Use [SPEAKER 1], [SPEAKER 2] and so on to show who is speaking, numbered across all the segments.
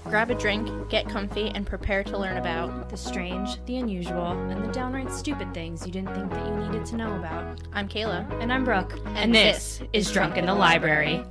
[SPEAKER 1] grab a drink, get comfy, and prepare to learn about
[SPEAKER 2] the strange, the unusual, and the downright stupid things you didn't think that you needed to know about.
[SPEAKER 1] I'm Kayla.
[SPEAKER 2] And I'm Brooke. And this is Drunk in the Library.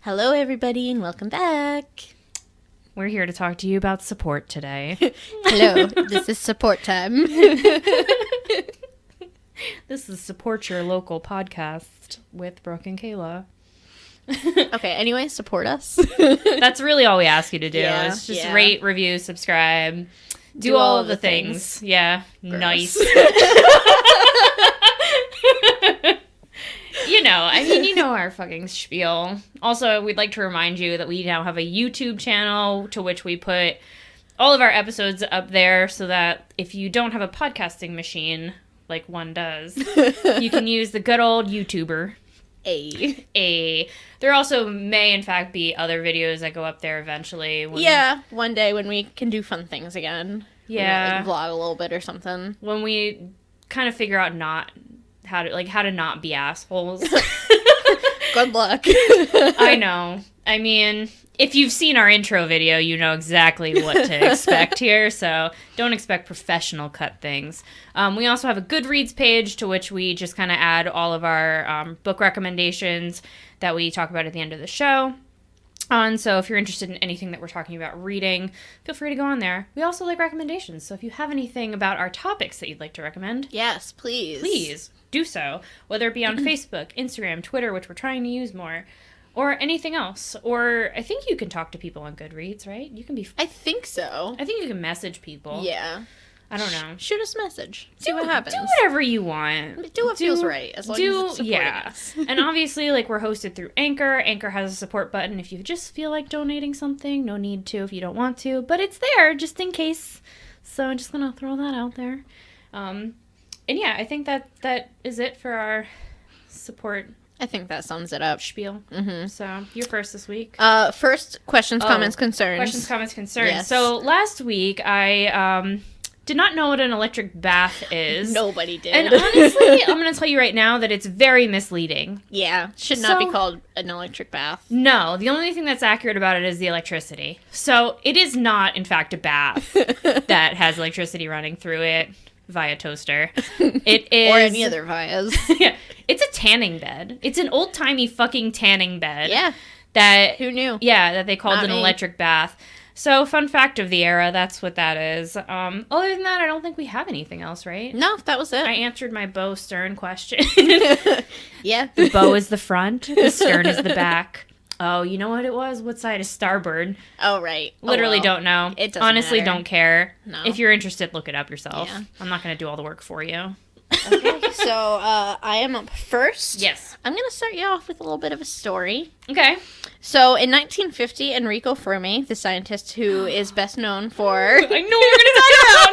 [SPEAKER 1] Hello, everybody, and welcome back.
[SPEAKER 2] We're here to talk to you about support today.
[SPEAKER 1] Hello, this is support time.
[SPEAKER 2] This is Support Your Local Podcast with Brooke and Kaila.
[SPEAKER 1] Okay, anyway, support us.
[SPEAKER 2] That's really all we ask you to do.
[SPEAKER 1] Yeah,
[SPEAKER 2] is just
[SPEAKER 1] yeah.
[SPEAKER 2] rate, review, subscribe, do all of the things. Yeah,
[SPEAKER 1] Gross.
[SPEAKER 2] Nice. You know our fucking spiel. Also, we'd like to remind you that we now have a YouTube channel to which we put all of our episodes up there so that if you don't have a podcasting machine, like one does, you can use the good old YouTuber. There also may, in fact, be other videos that go up there eventually.
[SPEAKER 1] One day when we can do fun things again.
[SPEAKER 2] Yeah.
[SPEAKER 1] Like vlog a little bit or something.
[SPEAKER 2] When we kind of figure out how to not be assholes.
[SPEAKER 1] Good luck.
[SPEAKER 2] I know. I mean, if you've seen our intro video, you know exactly what to expect here, so don't expect professional cut things. We also have a Goodreads page to which we just kind of add all of our book recommendations that we talk about at the end of the show. So if you're interested in anything that we're talking about reading, feel free to go on there. We also like recommendations, so if you have anything about our topics that you'd like to recommend,
[SPEAKER 1] Yes, please.
[SPEAKER 2] please do so, whether it be on Facebook, Instagram, Twitter, which we're trying to use more, or anything else. Or I think you can talk to people on Goodreads, right? You can be...
[SPEAKER 1] I think so.
[SPEAKER 2] I think you can message people.
[SPEAKER 1] Yeah.
[SPEAKER 2] I don't know.
[SPEAKER 1] Shoot us a message. See what happens.
[SPEAKER 2] Do whatever you want.
[SPEAKER 1] Do what feels right, as long as it's supporting us.
[SPEAKER 2] And obviously, we're hosted through Anchor. Anchor has a support button if you just feel like donating something. No need to if you don't want to, but it's there just in case. So I'm just gonna throw that out there. And yeah, I think that is it for our support
[SPEAKER 1] I think that sums it up.
[SPEAKER 2] spiel.
[SPEAKER 1] Mm-hmm.
[SPEAKER 2] So you're first this week.
[SPEAKER 1] First, questions, comments, concerns.
[SPEAKER 2] Questions, comments, concerns.
[SPEAKER 1] Yes.
[SPEAKER 2] So last week I did not know what an electric bath is.
[SPEAKER 1] Nobody did.
[SPEAKER 2] And honestly, I'm going to tell you right now that it's very misleading.
[SPEAKER 1] Yeah, should not be called an electric bath.
[SPEAKER 2] No, the only thing that's accurate about it is the electricity. So it is not, in fact, a bath that has electricity running through it via toaster. It is...
[SPEAKER 1] Or any other vias.
[SPEAKER 2] Yeah, it's a tanning bed. It's an old-timey fucking tanning bed.
[SPEAKER 1] Yeah.
[SPEAKER 2] That...
[SPEAKER 1] Who knew?
[SPEAKER 2] Yeah, that they called
[SPEAKER 1] Not
[SPEAKER 2] an
[SPEAKER 1] me.
[SPEAKER 2] electric bath. So, fun fact of the era, that's what that is. Other than that, I don't think we have anything else, right?
[SPEAKER 1] No, that was it.
[SPEAKER 2] I answered my Bo Stern question.
[SPEAKER 1] Yeah.
[SPEAKER 2] The bow is the front, the stern is the back. Oh, you know what it was? What side is starboard?
[SPEAKER 1] Oh, right.
[SPEAKER 2] Literally
[SPEAKER 1] well.
[SPEAKER 2] don't know.
[SPEAKER 1] It doesn't
[SPEAKER 2] Honestly,
[SPEAKER 1] matter.
[SPEAKER 2] don't care.
[SPEAKER 1] No.
[SPEAKER 2] If you're interested, look it up yourself.
[SPEAKER 1] Yeah.
[SPEAKER 2] I'm not going to do all the work for you.
[SPEAKER 1] Okay, so I am up first.
[SPEAKER 2] Yes.
[SPEAKER 1] I'm going to start you off with a little bit of a story.
[SPEAKER 2] Okay.
[SPEAKER 1] So, in 1950, Enrico Fermi, the scientist who is best known for...
[SPEAKER 2] I know what we're going to talk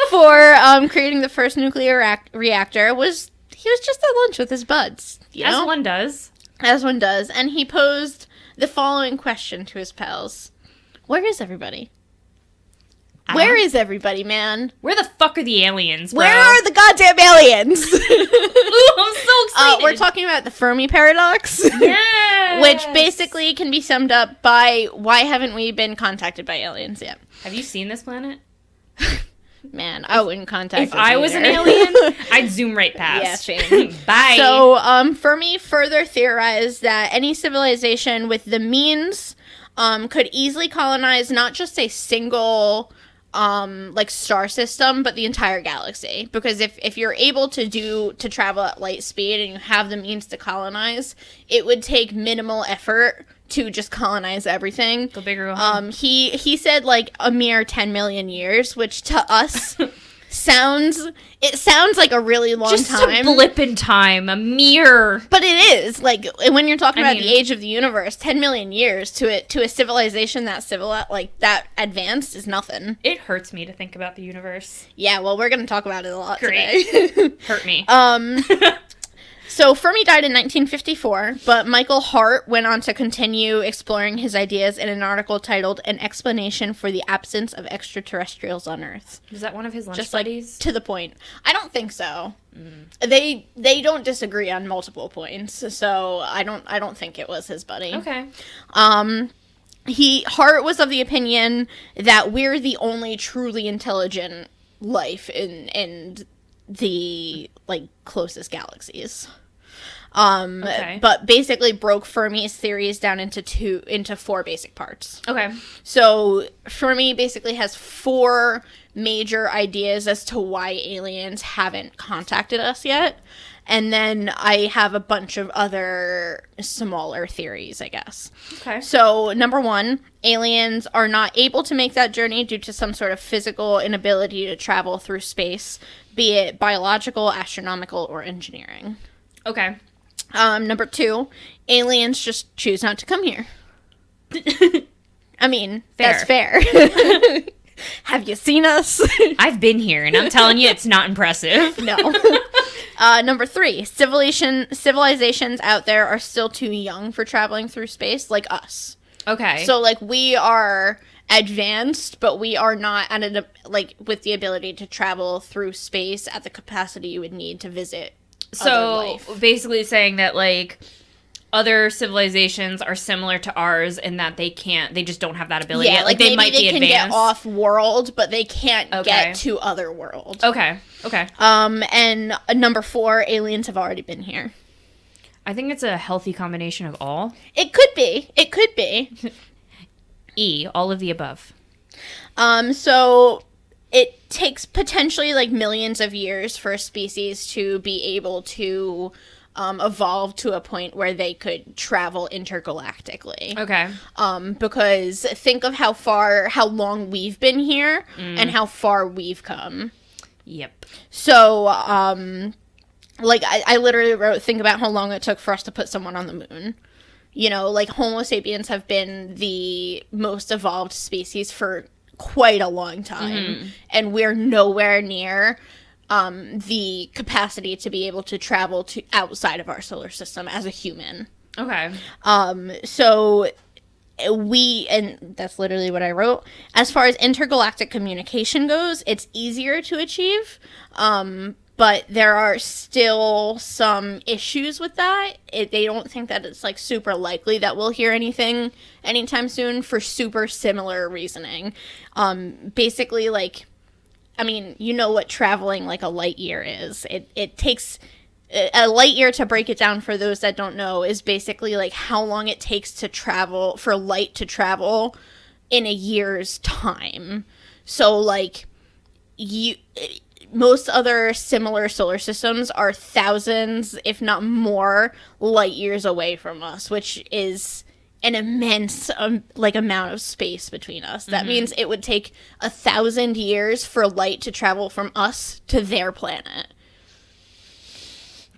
[SPEAKER 2] about!
[SPEAKER 1] for creating the first nuclear reactor, he was just at lunch with his buds. You know?
[SPEAKER 2] As one does.
[SPEAKER 1] As one does. And he posed the following question to his pals. Where is everybody? Where is everybody, man?
[SPEAKER 2] Where the fuck are the aliens, bro?
[SPEAKER 1] Where are the goddamn aliens?
[SPEAKER 2] Ooh, I'm so excited!
[SPEAKER 1] We're talking about the Fermi paradox.
[SPEAKER 2] Yes!
[SPEAKER 1] Which basically can be summed up by why haven't we been contacted by aliens yet?
[SPEAKER 2] Have you seen this planet?
[SPEAKER 1] Man, I wouldn't contact
[SPEAKER 2] If
[SPEAKER 1] us
[SPEAKER 2] I was
[SPEAKER 1] either.
[SPEAKER 2] an alien, I'd zoom right past.
[SPEAKER 1] Yeah, same.
[SPEAKER 2] Bye.
[SPEAKER 1] So, Fermi further theorized that any civilization with the means could easily colonize not just a single star system, but the entire galaxy. Because if you're able to travel at light speed and you have the means to colonize, it would take minimal effort to just colonize everything.
[SPEAKER 2] Go big or go home.
[SPEAKER 1] He said like a mere 10 million years, which to us sounds like a really long
[SPEAKER 2] Just
[SPEAKER 1] time.
[SPEAKER 2] a blip in time, a mere.
[SPEAKER 1] But it is, like, when you're talking about
[SPEAKER 2] mean,
[SPEAKER 1] the age of the universe, 10 million years to a civilization that that advanced is nothing.
[SPEAKER 2] It hurts me to think about the universe.
[SPEAKER 1] Yeah, well, we're going to talk about it a lot
[SPEAKER 2] Great.
[SPEAKER 1] today.
[SPEAKER 2] Hurt me.
[SPEAKER 1] So Fermi died in 1954, but Michael Hart went on to continue exploring his ideas in an article titled "An Explanation for the Absence of Extraterrestrials on Earth."
[SPEAKER 2] Was that one of his lunch
[SPEAKER 1] Just
[SPEAKER 2] buddies?
[SPEAKER 1] like to the point. I don't think so. They don't disagree on multiple points, so I don't think it was his buddy.
[SPEAKER 2] Okay.
[SPEAKER 1] Hart was of the opinion that we're the only truly intelligent life in the closest galaxies.
[SPEAKER 2] Okay.
[SPEAKER 1] But basically broke Fermi's theories down into four basic parts.
[SPEAKER 2] Okay.
[SPEAKER 1] So Fermi basically has four major ideas as to why aliens haven't contacted us yet. And then I have a bunch of other smaller theories, I guess.
[SPEAKER 2] Okay.
[SPEAKER 1] So, number one, aliens are not able to make that journey due to some sort of physical inability to travel through space, be it biological, astronomical, or engineering.
[SPEAKER 2] Okay.
[SPEAKER 1] Number two, aliens just choose not to come here. I mean,
[SPEAKER 2] Fair.
[SPEAKER 1] that's fair. Have you seen us?
[SPEAKER 2] I've been here, and I'm telling you, it's not impressive.
[SPEAKER 1] No. Number three, civilizations out there are still too young for traveling through space, like us.
[SPEAKER 2] Okay.
[SPEAKER 1] So, we are advanced, but we are not with the ability to travel through space at the capacity you would need to visit other life.
[SPEAKER 2] Basically saying that, other civilizations are similar to ours in that they just don't have that ability yet. They
[SPEAKER 1] maybe
[SPEAKER 2] might
[SPEAKER 1] they
[SPEAKER 2] be
[SPEAKER 1] can
[SPEAKER 2] advanced.
[SPEAKER 1] get off world, but they can't
[SPEAKER 2] Okay.
[SPEAKER 1] get to other world.
[SPEAKER 2] Okay.
[SPEAKER 1] And number four, aliens have already been here.
[SPEAKER 2] I think it's a healthy combination of all.
[SPEAKER 1] It could be.
[SPEAKER 2] E, all of the above.
[SPEAKER 1] So it takes potentially millions of years for a species to be able to evolve to a point where they could travel intergalactically.
[SPEAKER 2] Okay.
[SPEAKER 1] Because think of how long we've been here and how far we've come.
[SPEAKER 2] Yep.
[SPEAKER 1] So, I literally wrote, think about how long it took for us to put someone on the moon. Homo sapiens have been the most evolved species for quite a long time. And we're nowhere near the capacity to be able to travel to outside of our solar system as a human.
[SPEAKER 2] Okay.
[SPEAKER 1] So and that's literally what I wrote. As far as intergalactic communication goes, it's easier to achieve. But there are still some issues with that. They don't think that it's super likely that we'll hear anything anytime soon for super similar reasoning. Basically, you know what traveling a light year is. It takes a light year, to break it down for those that don't know, is basically how long it takes for light to travel in a year's time. So most other similar solar systems are thousands, if not more, light years away from us, which is an immense amount of space between us. That means it would take 1,000 years for light to travel from us to their planet.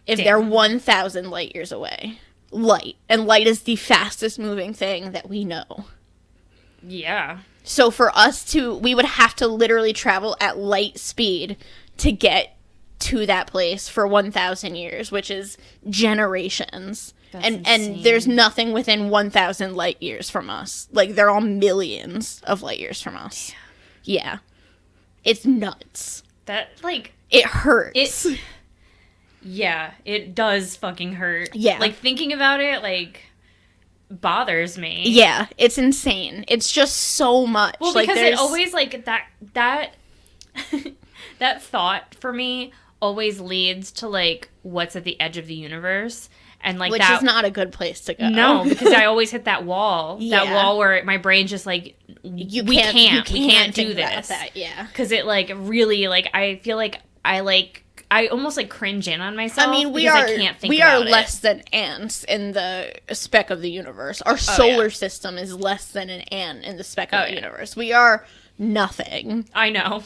[SPEAKER 1] If they're 1,000 light years away. Light. And light is the fastest moving thing that we know.
[SPEAKER 2] Yeah.
[SPEAKER 1] So for us we would have to literally travel at light speed to get to that place for 1,000 years, which is generations. And there's nothing within 1,000 light years from us. They're all millions of light years from us. Yeah. It's nuts.
[SPEAKER 2] That,
[SPEAKER 1] it hurts.
[SPEAKER 2] Yeah, it does fucking hurt.
[SPEAKER 1] Yeah.
[SPEAKER 2] Thinking about it, bothers me.
[SPEAKER 1] Yeah, it's insane. It's just so much.
[SPEAKER 2] Well, because it always, that that thought for me always leads to, what's at the edge of the universe. And,
[SPEAKER 1] which
[SPEAKER 2] that,
[SPEAKER 1] is not a good place to go.
[SPEAKER 2] No, because I always hit that wall.
[SPEAKER 1] Yeah.
[SPEAKER 2] That wall where my brain's just we can't do this.
[SPEAKER 1] Yeah.
[SPEAKER 2] Because it, really, I feel I almost cringe in on myself.
[SPEAKER 1] I mean,
[SPEAKER 2] I can't think
[SPEAKER 1] we
[SPEAKER 2] about
[SPEAKER 1] are
[SPEAKER 2] it.
[SPEAKER 1] less than ants in the speck of the universe. Our solar system is less than an ant in the speck of the universe. We are nothing.
[SPEAKER 2] I know.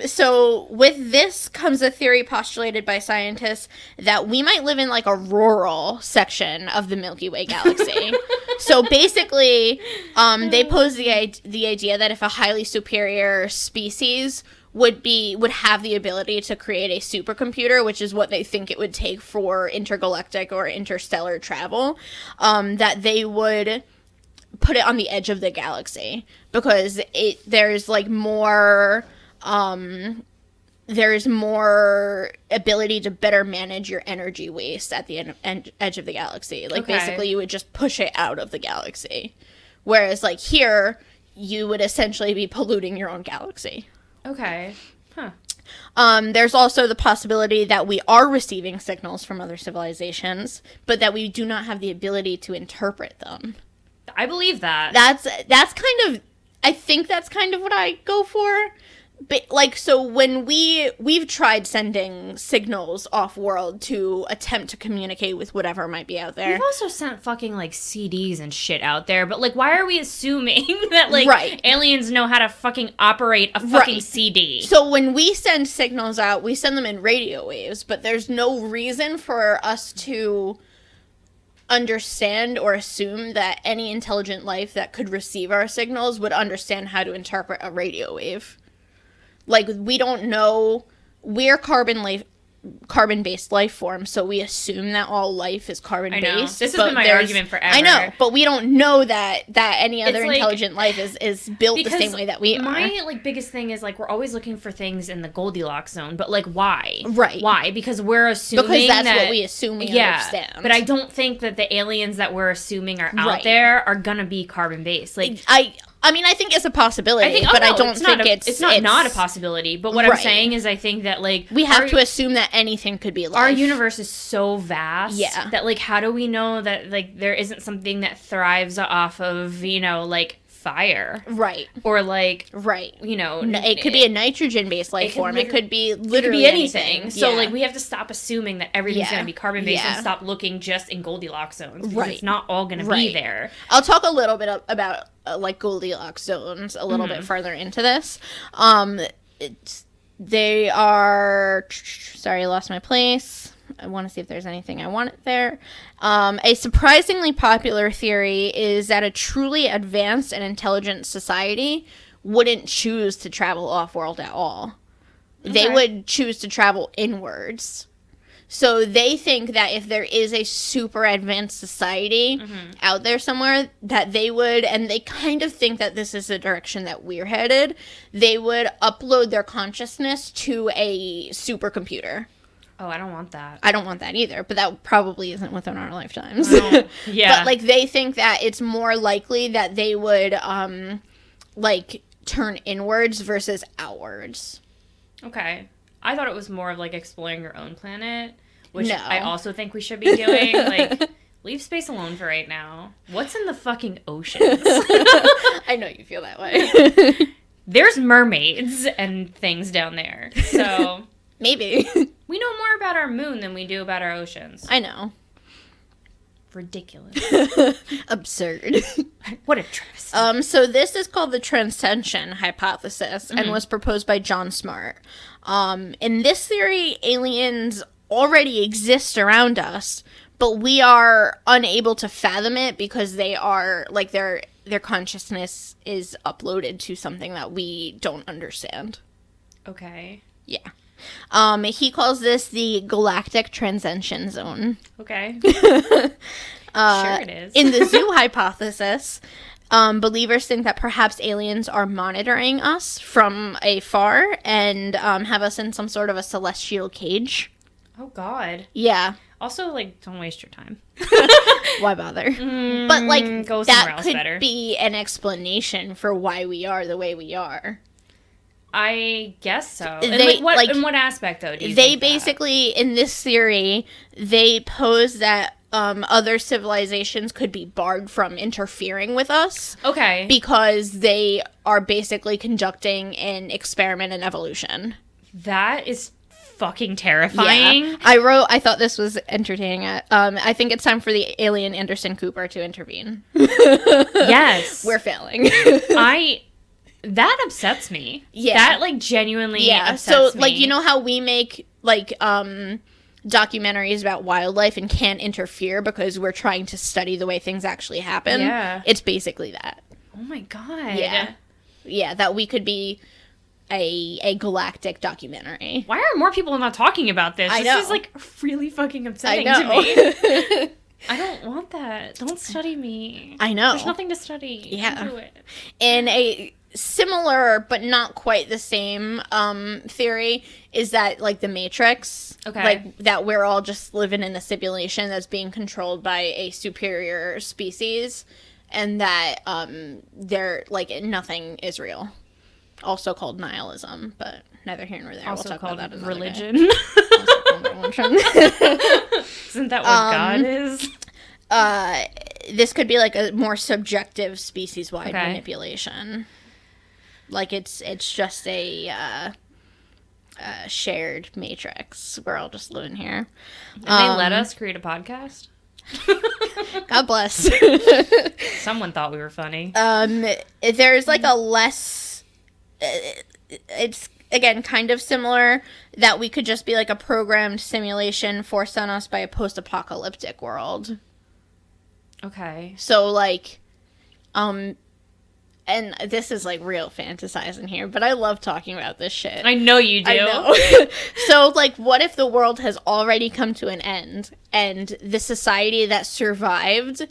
[SPEAKER 1] So with this comes a theory postulated by scientists that we might live in like a rural section of the Milky Way galaxy. So basically, they pose the idea that if a highly superior species would have the ability to create a supercomputer, which is what they think it would take for intergalactic or interstellar travel, that they would put it on the edge of the galaxy because there's more ability to better manage your energy waste at the edge of the galaxy. Like, basically, you would just push it out of the galaxy. Whereas, like, here, you would essentially be polluting your own galaxy.
[SPEAKER 2] Okay. Huh.
[SPEAKER 1] There's also the possibility that we are receiving signals from other civilizations, but that we do not have the ability to interpret them.
[SPEAKER 2] I believe that.
[SPEAKER 1] That's kind of... I think that's kind of what I go for. But, like, so when we've tried sending signals off-world to attempt to communicate with whatever might be out there.
[SPEAKER 2] We've also sent fucking, like, CDs and shit out there, but, like, why are we assuming that, like, aliens know how to fucking operate a fucking CD?
[SPEAKER 1] So when we send signals out, we send them in radio waves, but there's no reason for us to understand or assume that any intelligent life that could receive our signals would understand how to interpret a radio wave. Like, we don't know. We're carbon-based life form, so we assume that all life is carbon-based.
[SPEAKER 2] I know. This has been my argument forever.
[SPEAKER 1] I know, but we don't know that any other intelligent life is built the same way that we are.
[SPEAKER 2] My, like, biggest thing is, like, we're always looking for things in the Goldilocks zone, but, like, why?
[SPEAKER 1] Right.
[SPEAKER 2] Why? Because we're assuming
[SPEAKER 1] Because that's what we assume we understand.
[SPEAKER 2] But I don't think that the aliens that we're assuming are out there are gonna be carbon-based. Like,
[SPEAKER 1] I mean, I think it's a possibility, but I don't think it's
[SPEAKER 2] not a possibility. But what I'm saying is, I think that, like,
[SPEAKER 1] we have to assume that anything could be life.
[SPEAKER 2] Our universe is so vast that, like, how do we know that, like, there isn't something that thrives off of, you know, like, fire?
[SPEAKER 1] Right.
[SPEAKER 2] Or, like,
[SPEAKER 1] you know,
[SPEAKER 2] it
[SPEAKER 1] it could be a nitrogen-based life form. It could be literally
[SPEAKER 2] anything. So, like, we have to stop assuming that everything's going to be carbon-based and stop looking just in Goldilocks zones. Because it's not all going to be there.
[SPEAKER 1] I'll talk a little bit about, like, Goldilocks zones a little bit further into this. They are... Sorry, I lost my place. I want to see if there's anything I want there. A surprisingly popular theory is that a truly advanced and intelligent society wouldn't choose to travel off-world at all. Okay. They would choose to travel inwards. So they think that if there is a super advanced society out there somewhere, that they would, and they kind of think that this is the direction that we're headed, they would upload their consciousness to a supercomputer.
[SPEAKER 2] Oh, I don't want that.
[SPEAKER 1] I don't want that either, but that probably isn't within our lifetimes.
[SPEAKER 2] Yeah.
[SPEAKER 1] But, like, they think that it's more likely that they would, like, turn inwards versus outwards.
[SPEAKER 2] Okay. I thought it was more of, like, exploring your own planet, which I also think we should be doing. Like, leave space alone for right now. What's in the fucking oceans?
[SPEAKER 1] I know you feel that way.
[SPEAKER 2] There's mermaids and things down there, so...
[SPEAKER 1] Maybe.
[SPEAKER 2] We know more about our moon than we do about our oceans.
[SPEAKER 1] I know.
[SPEAKER 2] Ridiculous.
[SPEAKER 1] Absurd.
[SPEAKER 2] What a travesty.
[SPEAKER 1] So this is called the transcension hypothesis and was proposed by John Smart. In this theory, aliens already exist around us, but we are unable to fathom it because they are, like, their consciousness is uploaded to something that we don't understand.
[SPEAKER 2] Okay.
[SPEAKER 1] Yeah. He calls this the galactic transcension zone.
[SPEAKER 2] Okay. Sure it is.
[SPEAKER 1] In the zoo hypothesis, believers think that perhaps aliens are monitoring us from afar and have us in some sort of a celestial cage.
[SPEAKER 2] Oh, God.
[SPEAKER 1] Yeah.
[SPEAKER 2] Also, like, don't waste your time.
[SPEAKER 1] Why bother? But, like,
[SPEAKER 2] go
[SPEAKER 1] that could be an explanation for why we are the way we are.
[SPEAKER 2] I guess so. In what aspect, though, do you
[SPEAKER 1] they
[SPEAKER 2] think
[SPEAKER 1] basically, in this theory, they pose that other civilizations could be barred from interfering with us.
[SPEAKER 2] Okay.
[SPEAKER 1] Because they are basically conducting an experiment in evolution.
[SPEAKER 2] That is fucking terrifying.
[SPEAKER 1] Yeah. I thought this was entertaining. I think it's time for the alien Anderson Cooper to intervene.
[SPEAKER 2] Yes.
[SPEAKER 1] We're failing.
[SPEAKER 2] That upsets me.
[SPEAKER 1] Yeah.
[SPEAKER 2] That, like, genuinely upsets
[SPEAKER 1] so,
[SPEAKER 2] me.
[SPEAKER 1] like, you know how we make, like, documentaries about wildlife and can't interfere because we're trying to study the way things actually happen?
[SPEAKER 2] Yeah.
[SPEAKER 1] It's basically that.
[SPEAKER 2] Oh, my God.
[SPEAKER 1] Yeah, that we could be a galactic documentary.
[SPEAKER 2] Why are more people not talking about this?
[SPEAKER 1] I know.
[SPEAKER 2] This is, like, really fucking upsetting
[SPEAKER 1] I
[SPEAKER 2] to
[SPEAKER 1] know.
[SPEAKER 2] me. I don't want that. Don't study me.
[SPEAKER 1] I know.
[SPEAKER 2] There's nothing to study.
[SPEAKER 1] Yeah.
[SPEAKER 2] Don't do it.
[SPEAKER 1] In a similar but not quite the same theory is that, like, the Matrix,
[SPEAKER 2] Okay.
[SPEAKER 1] like, that we're all just living in a simulation that's being controlled by a superior species, and that they're, like, nothing is real. Also called nihilism, but neither here nor there.
[SPEAKER 2] Also
[SPEAKER 1] we'll talk
[SPEAKER 2] called
[SPEAKER 1] about that
[SPEAKER 2] religion. Isn't that what God is?
[SPEAKER 1] This could be, like, a more subjective species-wide
[SPEAKER 2] Okay.
[SPEAKER 1] manipulation. Like, it's just a shared matrix. We're all just living here.
[SPEAKER 2] And they let us create a podcast?
[SPEAKER 1] God bless.
[SPEAKER 2] Someone thought we were funny.
[SPEAKER 1] There's, like, a less... it's, again, kind of similar that we could just be, like, a programmed simulation forced on us by a post-apocalyptic world.
[SPEAKER 2] Okay.
[SPEAKER 1] So, like, and this is, like, real fantasizing here, but I love talking about this shit.
[SPEAKER 2] I know you do.
[SPEAKER 1] I know. So, like, what if the world has already come to an end, and the society that survived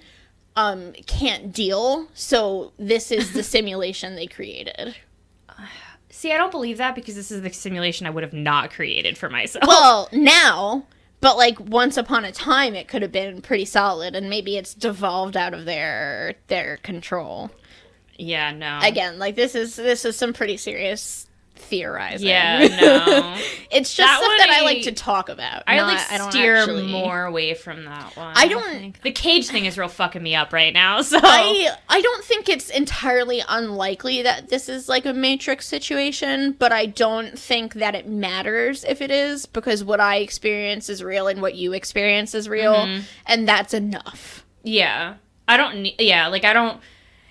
[SPEAKER 1] can't deal, so this is the simulation they created?
[SPEAKER 2] See, I don't believe that because this is the simulation I would have not created for myself.
[SPEAKER 1] Well, now... But, like, once upon a time, it could have been pretty solid, and maybe it's devolved out of their control.
[SPEAKER 2] Yeah, no.
[SPEAKER 1] Again, like, this is some pretty serious theorizing.
[SPEAKER 2] Yeah, no.
[SPEAKER 1] It's just
[SPEAKER 2] That
[SPEAKER 1] stuff
[SPEAKER 2] one
[SPEAKER 1] that I
[SPEAKER 2] I-
[SPEAKER 1] like to talk about.
[SPEAKER 2] I
[SPEAKER 1] not-
[SPEAKER 2] like
[SPEAKER 1] don't
[SPEAKER 2] steer
[SPEAKER 1] actually-
[SPEAKER 2] more away from that one.
[SPEAKER 1] I don't-
[SPEAKER 2] think. The cage thing is real fucking me up right now, so...
[SPEAKER 1] I don't think it's entirely unlikely that this is, like, a Matrix situation, but I don't think that it matters if it is, because what I experience is real and what you experience is real, and that's enough.
[SPEAKER 2] Yeah. I don't... I don't...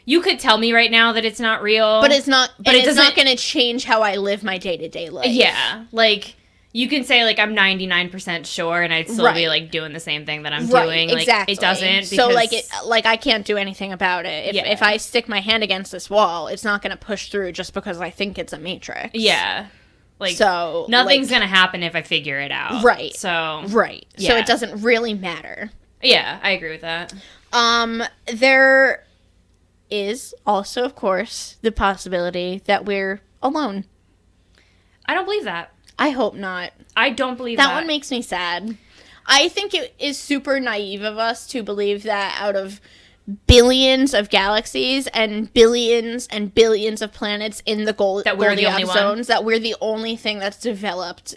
[SPEAKER 2] You could tell me right now that it's not real.
[SPEAKER 1] But it's not. But it's not
[SPEAKER 2] doesn't-
[SPEAKER 1] going to change how I live my day-to-day life.
[SPEAKER 2] Yeah. Like, you can say, like, I'm 99% sure, and I'd still be,
[SPEAKER 1] Right.
[SPEAKER 2] like, doing the same thing that I'm
[SPEAKER 1] Right,
[SPEAKER 2] doing. Like,
[SPEAKER 1] exactly.
[SPEAKER 2] it doesn't,
[SPEAKER 1] So,
[SPEAKER 2] because...
[SPEAKER 1] like, I can't do anything about it.
[SPEAKER 2] Yeah.
[SPEAKER 1] If I stick my hand against this wall, it's not going to push through just because I think it's a matrix.
[SPEAKER 2] Yeah. Like,
[SPEAKER 1] So,
[SPEAKER 2] nothing's
[SPEAKER 1] like,
[SPEAKER 2] gonna happen if I figure it out.
[SPEAKER 1] Right.
[SPEAKER 2] So...
[SPEAKER 1] Right. So
[SPEAKER 2] Yeah.
[SPEAKER 1] it doesn't really matter.
[SPEAKER 2] Yeah, I agree with that.
[SPEAKER 1] There is also, of course, the possibility that we're alone.
[SPEAKER 2] I don't believe that.
[SPEAKER 1] I hope not.
[SPEAKER 2] I don't believe that.
[SPEAKER 1] That one makes me sad. I think it is super naive of us to believe that out of billions of galaxies and billions of planets in the
[SPEAKER 2] That we're the only
[SPEAKER 1] Goldilocks
[SPEAKER 2] one?
[SPEAKER 1] zones, that we're the only thing that's developed.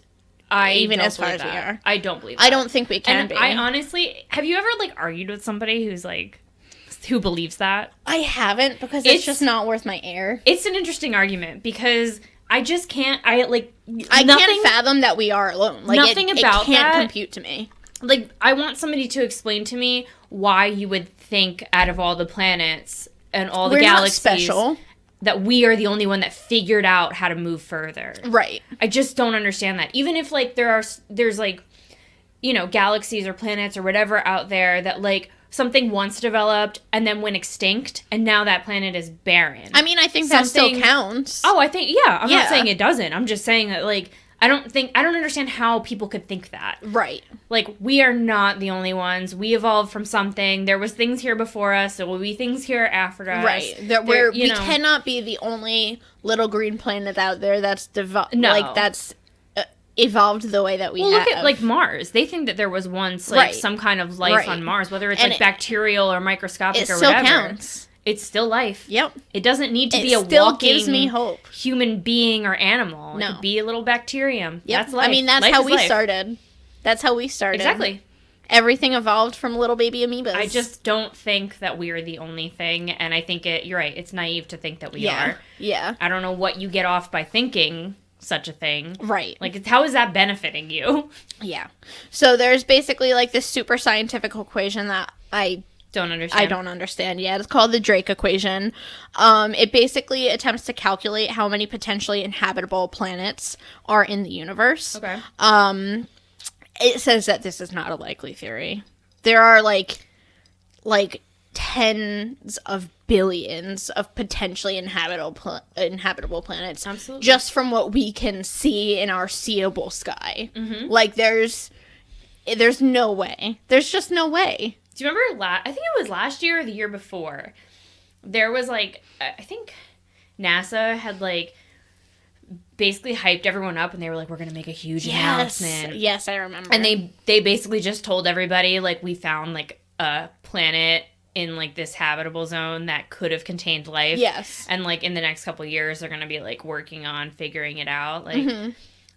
[SPEAKER 1] Even
[SPEAKER 2] don't
[SPEAKER 1] as far
[SPEAKER 2] believe
[SPEAKER 1] as we
[SPEAKER 2] that.
[SPEAKER 1] are.
[SPEAKER 2] I don't believe that.
[SPEAKER 1] I don't think we can
[SPEAKER 2] And
[SPEAKER 1] be.
[SPEAKER 2] I honestly... Have you ever, like, argued with somebody who's, like... Who believes that?
[SPEAKER 1] I haven't, because
[SPEAKER 2] It's-
[SPEAKER 1] it's just not worth my air.
[SPEAKER 2] It's an interesting argument, because I just can't... I
[SPEAKER 1] I can't fathom that we are alone. Like,
[SPEAKER 2] nothing about
[SPEAKER 1] it can't
[SPEAKER 2] that-
[SPEAKER 1] compute to me.
[SPEAKER 2] Like, I want somebody to explain to me why you would think out of all the planets and all the
[SPEAKER 1] We're not
[SPEAKER 2] galaxies...
[SPEAKER 1] special.
[SPEAKER 2] that we are the only one that figured out how to move further.
[SPEAKER 1] Right.
[SPEAKER 2] I just don't understand that. Even if, like, there's, like, you know, galaxies or planets or whatever out there that, like, something once developed and then went extinct, and now that planet is barren.
[SPEAKER 1] I mean, I think that still
[SPEAKER 2] Something-
[SPEAKER 1] counts.
[SPEAKER 2] Oh, I think, yeah. I'm
[SPEAKER 1] Yeah.
[SPEAKER 2] not saying it doesn't. I'm just saying that, like, I don't understand how people could think that.
[SPEAKER 1] Right.
[SPEAKER 2] Like, we are not the only ones. We evolved from something. There was things here before us. There will be things here after us.
[SPEAKER 1] Right. That we cannot be the only little green planet out there that's that's evolved the way that we have.
[SPEAKER 2] Look at, like, Mars. They think that there was once, like,
[SPEAKER 1] Right.
[SPEAKER 2] some kind of life
[SPEAKER 1] Right.
[SPEAKER 2] on Mars, whether it's,
[SPEAKER 1] And
[SPEAKER 2] like,
[SPEAKER 1] it-
[SPEAKER 2] bacterial or microscopic
[SPEAKER 1] it
[SPEAKER 2] or
[SPEAKER 1] still
[SPEAKER 2] whatever.
[SPEAKER 1] counts.
[SPEAKER 2] It's still life.
[SPEAKER 1] Yep.
[SPEAKER 2] It doesn't need to
[SPEAKER 1] It
[SPEAKER 2] be a
[SPEAKER 1] still
[SPEAKER 2] walking
[SPEAKER 1] gives me hope.
[SPEAKER 2] human being or animal.
[SPEAKER 1] No.
[SPEAKER 2] It could be a little bacterium.
[SPEAKER 1] Yep.
[SPEAKER 2] That's life.
[SPEAKER 1] I mean, that's
[SPEAKER 2] Life
[SPEAKER 1] how
[SPEAKER 2] is
[SPEAKER 1] we
[SPEAKER 2] life.
[SPEAKER 1] started. That's how we started.
[SPEAKER 2] Exactly.
[SPEAKER 1] Everything evolved from little baby amoebas.
[SPEAKER 2] I just don't think that we are the only thing, and I think you're right, it's naive to think that we
[SPEAKER 1] yeah.
[SPEAKER 2] are.
[SPEAKER 1] Yeah.
[SPEAKER 2] I don't know what you get off by thinking such a thing.
[SPEAKER 1] Right.
[SPEAKER 2] Like, how is that benefiting you?
[SPEAKER 1] Yeah. So there's basically, like, this super scientific equation that I
[SPEAKER 2] Don't understand.
[SPEAKER 1] I don't understand yet. It's called the Drake equation. It basically attempts to calculate how many potentially inhabitable planets are in the universe.
[SPEAKER 2] Okay.
[SPEAKER 1] It says that this is not a likely theory. There are like tens of billions of potentially inhabitable planets.
[SPEAKER 2] Absolutely.
[SPEAKER 1] Just from what we can see in our seeable sky.
[SPEAKER 2] Mm-hmm.
[SPEAKER 1] Like there's no way. There's just no way.
[SPEAKER 2] Do you remember I think it was last year or the year before, there was like, I think NASA had like basically hyped everyone up and they were like, we're going to make a huge announcement.
[SPEAKER 1] Yes, I remember.
[SPEAKER 2] And they basically just told everybody like, we found like a planet in like this habitable zone that could have contained life.
[SPEAKER 1] Yes.
[SPEAKER 2] And like in the next couple of years, they're going to be like working on figuring it out. Like,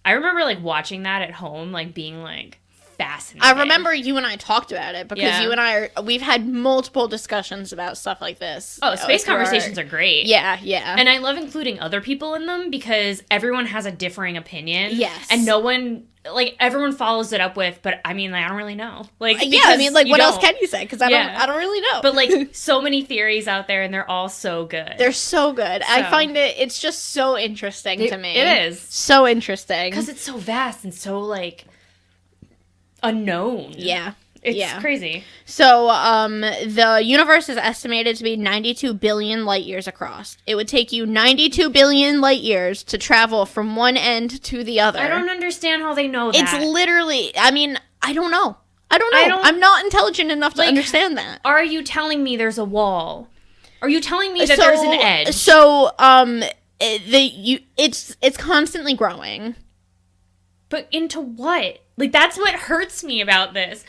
[SPEAKER 2] I remember like watching that at home, like being like, fascinating.
[SPEAKER 1] I remember you and I talked about it because you and we've had multiple discussions about stuff like this.
[SPEAKER 2] Oh, space conversations are great.
[SPEAKER 1] Yeah.
[SPEAKER 2] And I love including other people in them because everyone has a differing opinion.
[SPEAKER 1] Yes.
[SPEAKER 2] And no one, like, everyone follows it up with, but I mean, I don't really know. Like,
[SPEAKER 1] yeah, I mean, like, what else can you say? Because I don't really know.
[SPEAKER 2] But, like, so many theories out there and they're all so good.
[SPEAKER 1] They're so good. So, I find it's just so interesting to me.
[SPEAKER 2] It is.
[SPEAKER 1] So interesting.
[SPEAKER 2] Because it's so vast and so, like, unknown.
[SPEAKER 1] Yeah.
[SPEAKER 2] It's crazy.
[SPEAKER 1] So, the universe is estimated to be 92 billion light years across. It would take you 92 billion light years to travel from one end to the other.
[SPEAKER 2] I don't understand how they know that.
[SPEAKER 1] It's literally, I mean, I don't know. I'm not intelligent enough to understand that.
[SPEAKER 2] Are you telling me there's a wall? Are you telling me that there's an edge?
[SPEAKER 1] So, it's constantly growing.
[SPEAKER 2] But into what? Like, that's what hurts me about this.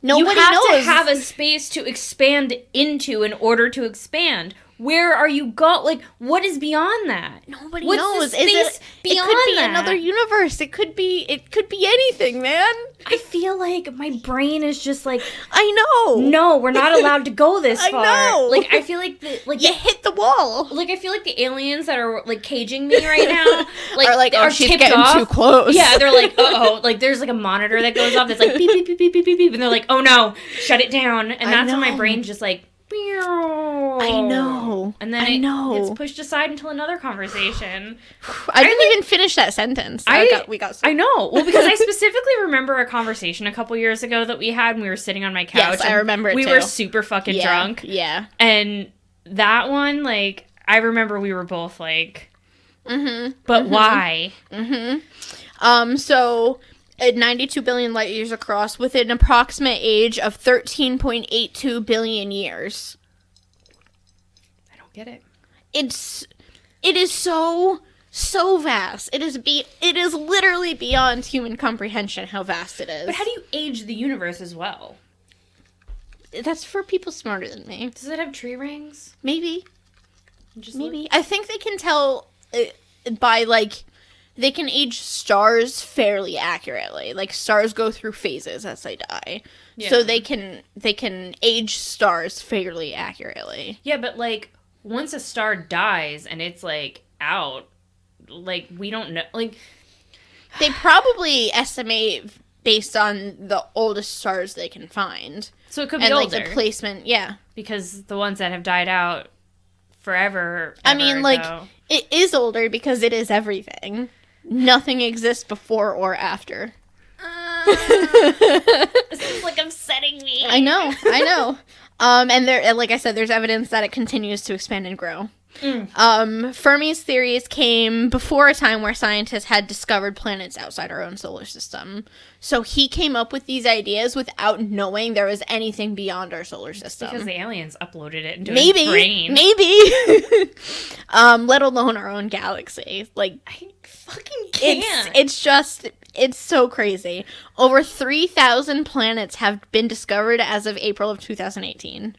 [SPEAKER 1] Nobody
[SPEAKER 2] knows.
[SPEAKER 1] You
[SPEAKER 2] have to have a space to expand into in order to expand. Where are you Like, what is beyond that?
[SPEAKER 1] Nobody
[SPEAKER 2] What's
[SPEAKER 1] knows.
[SPEAKER 2] The space beyond
[SPEAKER 1] it could be
[SPEAKER 2] that?
[SPEAKER 1] another universe. It could be anything, man.
[SPEAKER 2] I feel like my brain is just like,
[SPEAKER 1] I know.
[SPEAKER 2] No, we're not allowed to go this far.
[SPEAKER 1] I know.
[SPEAKER 2] Like, I feel like
[SPEAKER 1] you hit the wall.
[SPEAKER 2] Like, I feel like the aliens that are like caging me right now, like,
[SPEAKER 1] are like, oh, she's
[SPEAKER 2] tipped
[SPEAKER 1] getting
[SPEAKER 2] off.
[SPEAKER 1] too close.
[SPEAKER 2] Yeah, they're like, uh-oh. Like, there's like a monitor that goes off that's like beep beep beep beep beep beep beep, and they're like, oh no, shut it down. And that's when my brain's just like,
[SPEAKER 1] I know.
[SPEAKER 2] And then
[SPEAKER 1] it
[SPEAKER 2] gets pushed aside until another conversation.
[SPEAKER 1] I didn't even finish that sentence. We got.
[SPEAKER 2] I know. Well, because I specifically remember a conversation a couple years ago that we had when we were sitting on my couch.
[SPEAKER 1] Yes, I remember it
[SPEAKER 2] we
[SPEAKER 1] too.
[SPEAKER 2] were super fucking drunk.
[SPEAKER 1] Yeah.
[SPEAKER 2] And that one, like, I remember we were both like, but why?
[SPEAKER 1] So, at 92 billion light years across, with an approximate age of 13.82 billion years.
[SPEAKER 2] I don't get it.
[SPEAKER 1] It is so vast. It is literally beyond human comprehension how vast it is.
[SPEAKER 2] But how do you age the universe as well?
[SPEAKER 1] That's for people smarter than me.
[SPEAKER 2] Does it have tree rings?
[SPEAKER 1] Maybe. I think they can tell by, like, they can age stars fairly accurately. Like, stars go through phases as they die. Yeah. So they can age stars fairly accurately.
[SPEAKER 2] Yeah, but, like, once a star dies and it's, like, out, like, we don't know. Like,
[SPEAKER 1] they probably estimate based on the oldest stars they can find.
[SPEAKER 2] So it could be older.
[SPEAKER 1] And, like, the placement, yeah.
[SPEAKER 2] Because the ones that have died out forever.
[SPEAKER 1] I mean, like, it is older because it is everything. Nothing exists before or after.
[SPEAKER 2] This is, like, upsetting me.
[SPEAKER 1] I know. And there, like I said, there's evidence that it continues to expand and grow. Fermi's theories came before a time where scientists had discovered planets outside our own solar system. So he came up with these ideas without knowing there was anything beyond our solar system.
[SPEAKER 2] Because the aliens uploaded it into his brain.
[SPEAKER 1] Maybe. Let alone our own galaxy. Like,
[SPEAKER 2] I fucking can't.
[SPEAKER 1] It's so crazy. Over 3,000 planets have been discovered as of April of 2018.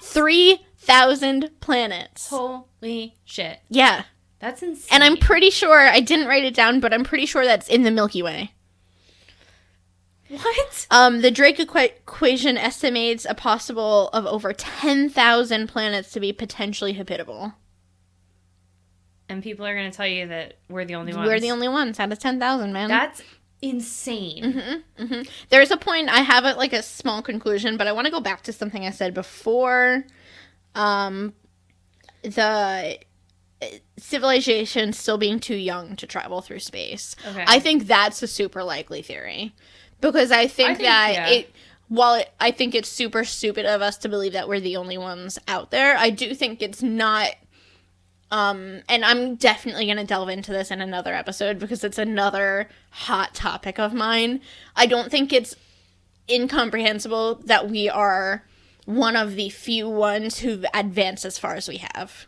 [SPEAKER 1] 3,000 planets.
[SPEAKER 2] Holy shit.
[SPEAKER 1] Yeah.
[SPEAKER 2] That's insane.
[SPEAKER 1] And I'm pretty sure, I didn't write it down, but I'm pretty sure that's in the Milky Way.
[SPEAKER 2] What?
[SPEAKER 1] The Drake equation estimates a possible of over 10,000 planets to be potentially habitable.
[SPEAKER 2] And people are going to tell you that we're the only ones.
[SPEAKER 1] We're the only ones out of 10,000, man.
[SPEAKER 2] That's insane.
[SPEAKER 1] There's a point, I have it like a small conclusion, but I want to go back to something I said before. The civilization still being too young to travel through space.
[SPEAKER 2] Okay.
[SPEAKER 1] I think that's a super likely theory. Because I think I think it's super stupid of us to believe that we're the only ones out there, I do think it's not, and I'm definitely going to delve into this in another episode because it's another hot topic of mine. I don't think it's incomprehensible that we are one of the few ones who've advanced as far as we have.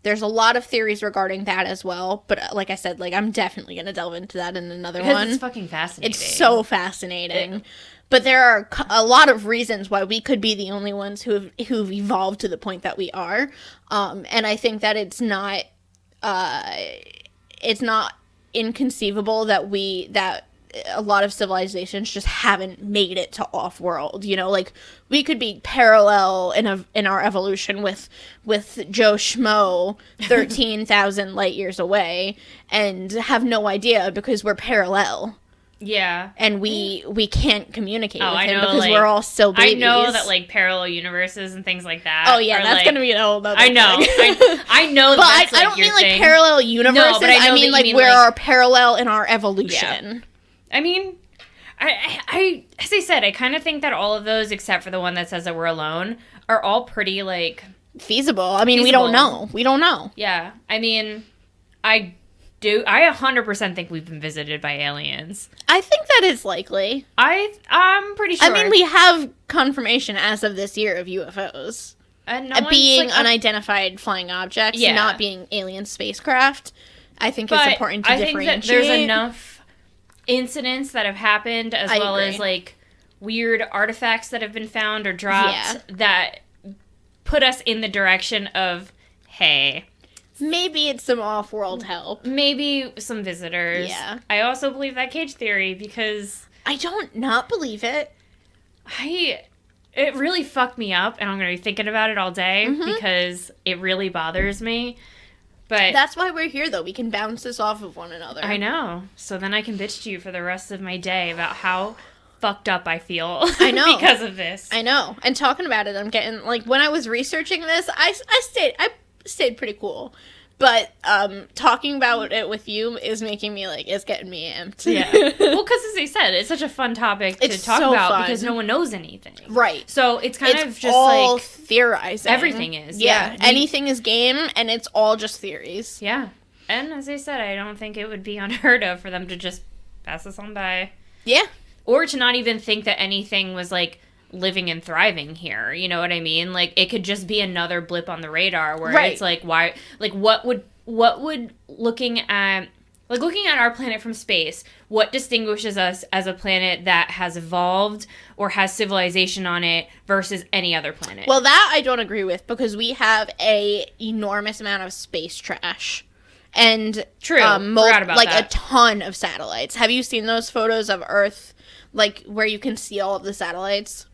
[SPEAKER 1] There's a lot of theories regarding that as well, but like I said, like I'm definitely going to delve into that in another one.
[SPEAKER 2] Because it's fucking fascinating.
[SPEAKER 1] It's so fascinating. But there are a lot of reasons why we could be the only ones who've evolved to the point that we are. And I think that it's not inconceivable that a lot of civilizations just haven't made it to off-world, you know, like we could be parallel in our evolution with Joe Schmo 13,000 light years away and have no idea because we're parallel.
[SPEAKER 2] Yeah.
[SPEAKER 1] And we can't communicate with him
[SPEAKER 2] know,
[SPEAKER 1] because
[SPEAKER 2] like,
[SPEAKER 1] we're all still babies.
[SPEAKER 2] I know that, like, parallel universes and things like that.
[SPEAKER 1] Oh, yeah, that's
[SPEAKER 2] like,
[SPEAKER 1] going to be a whole other
[SPEAKER 2] I know. I know
[SPEAKER 1] but
[SPEAKER 2] that's,
[SPEAKER 1] I don't mean, like, parallel universes.
[SPEAKER 2] No, but I
[SPEAKER 1] mean, like, we're our parallel in our evolution.
[SPEAKER 2] Yeah. I mean, I as I said, I kind of think that all of those, except for the one that says that we're alone, are all pretty, like...
[SPEAKER 1] feasible. I mean, we don't know. We don't know.
[SPEAKER 2] Yeah. I mean, I 100% think we've been visited by aliens.
[SPEAKER 1] I think that is likely.
[SPEAKER 2] I'm pretty sure.
[SPEAKER 1] I mean, we have confirmation as of this year of UFOs. Being unidentified flying objects, not being alien spacecraft. I think it's important to differentiate.
[SPEAKER 2] I think that there's enough incidents that have happened, as well as, like, weird artifacts that have been found or dropped that put us in the direction of, hey...
[SPEAKER 1] maybe it's some off-world help.
[SPEAKER 2] Maybe some visitors.
[SPEAKER 1] Yeah.
[SPEAKER 2] I also believe that cage theory because...
[SPEAKER 1] I don't not believe it.
[SPEAKER 2] It really fucked me up, and I'm going to be thinking about it all day because it really bothers me. But
[SPEAKER 1] that's why we're here, though. We can bounce this off of one another.
[SPEAKER 2] I know. So then I can bitch to you for the rest of my day about how fucked up I feel.
[SPEAKER 1] I know.
[SPEAKER 2] Because of this.
[SPEAKER 1] I know. And talking about it, I'm getting, like, when I was researching this, I stayed pretty cool. But talking about it with you is making me, like, it's getting me amped.
[SPEAKER 2] Yeah. Well, because as I said, it's such a fun topic to talk about because no one knows anything.
[SPEAKER 1] Right.
[SPEAKER 2] So it's kind of just
[SPEAKER 1] all
[SPEAKER 2] like...
[SPEAKER 1] theorizing.
[SPEAKER 2] Everything is.
[SPEAKER 1] Yeah. Anything is game, and it's all just theories.
[SPEAKER 2] Yeah. And as I said, I don't think it would be unheard of for them to just pass us on by.
[SPEAKER 1] Yeah.
[SPEAKER 2] Or to not even think that anything was, like, living and thriving here, you know what I mean? Like, it could just be another blip on the radar where it's like, why, like, what would looking at our planet from space, what distinguishes us as a planet that has evolved or has civilization on it versus any other planet?
[SPEAKER 1] Well, that I don't agree with because we have a enormous amount of space trash. And
[SPEAKER 2] forgot about that.
[SPEAKER 1] A ton of satellites. Have you seen those photos of Earth, like, where you can see all of the satellites?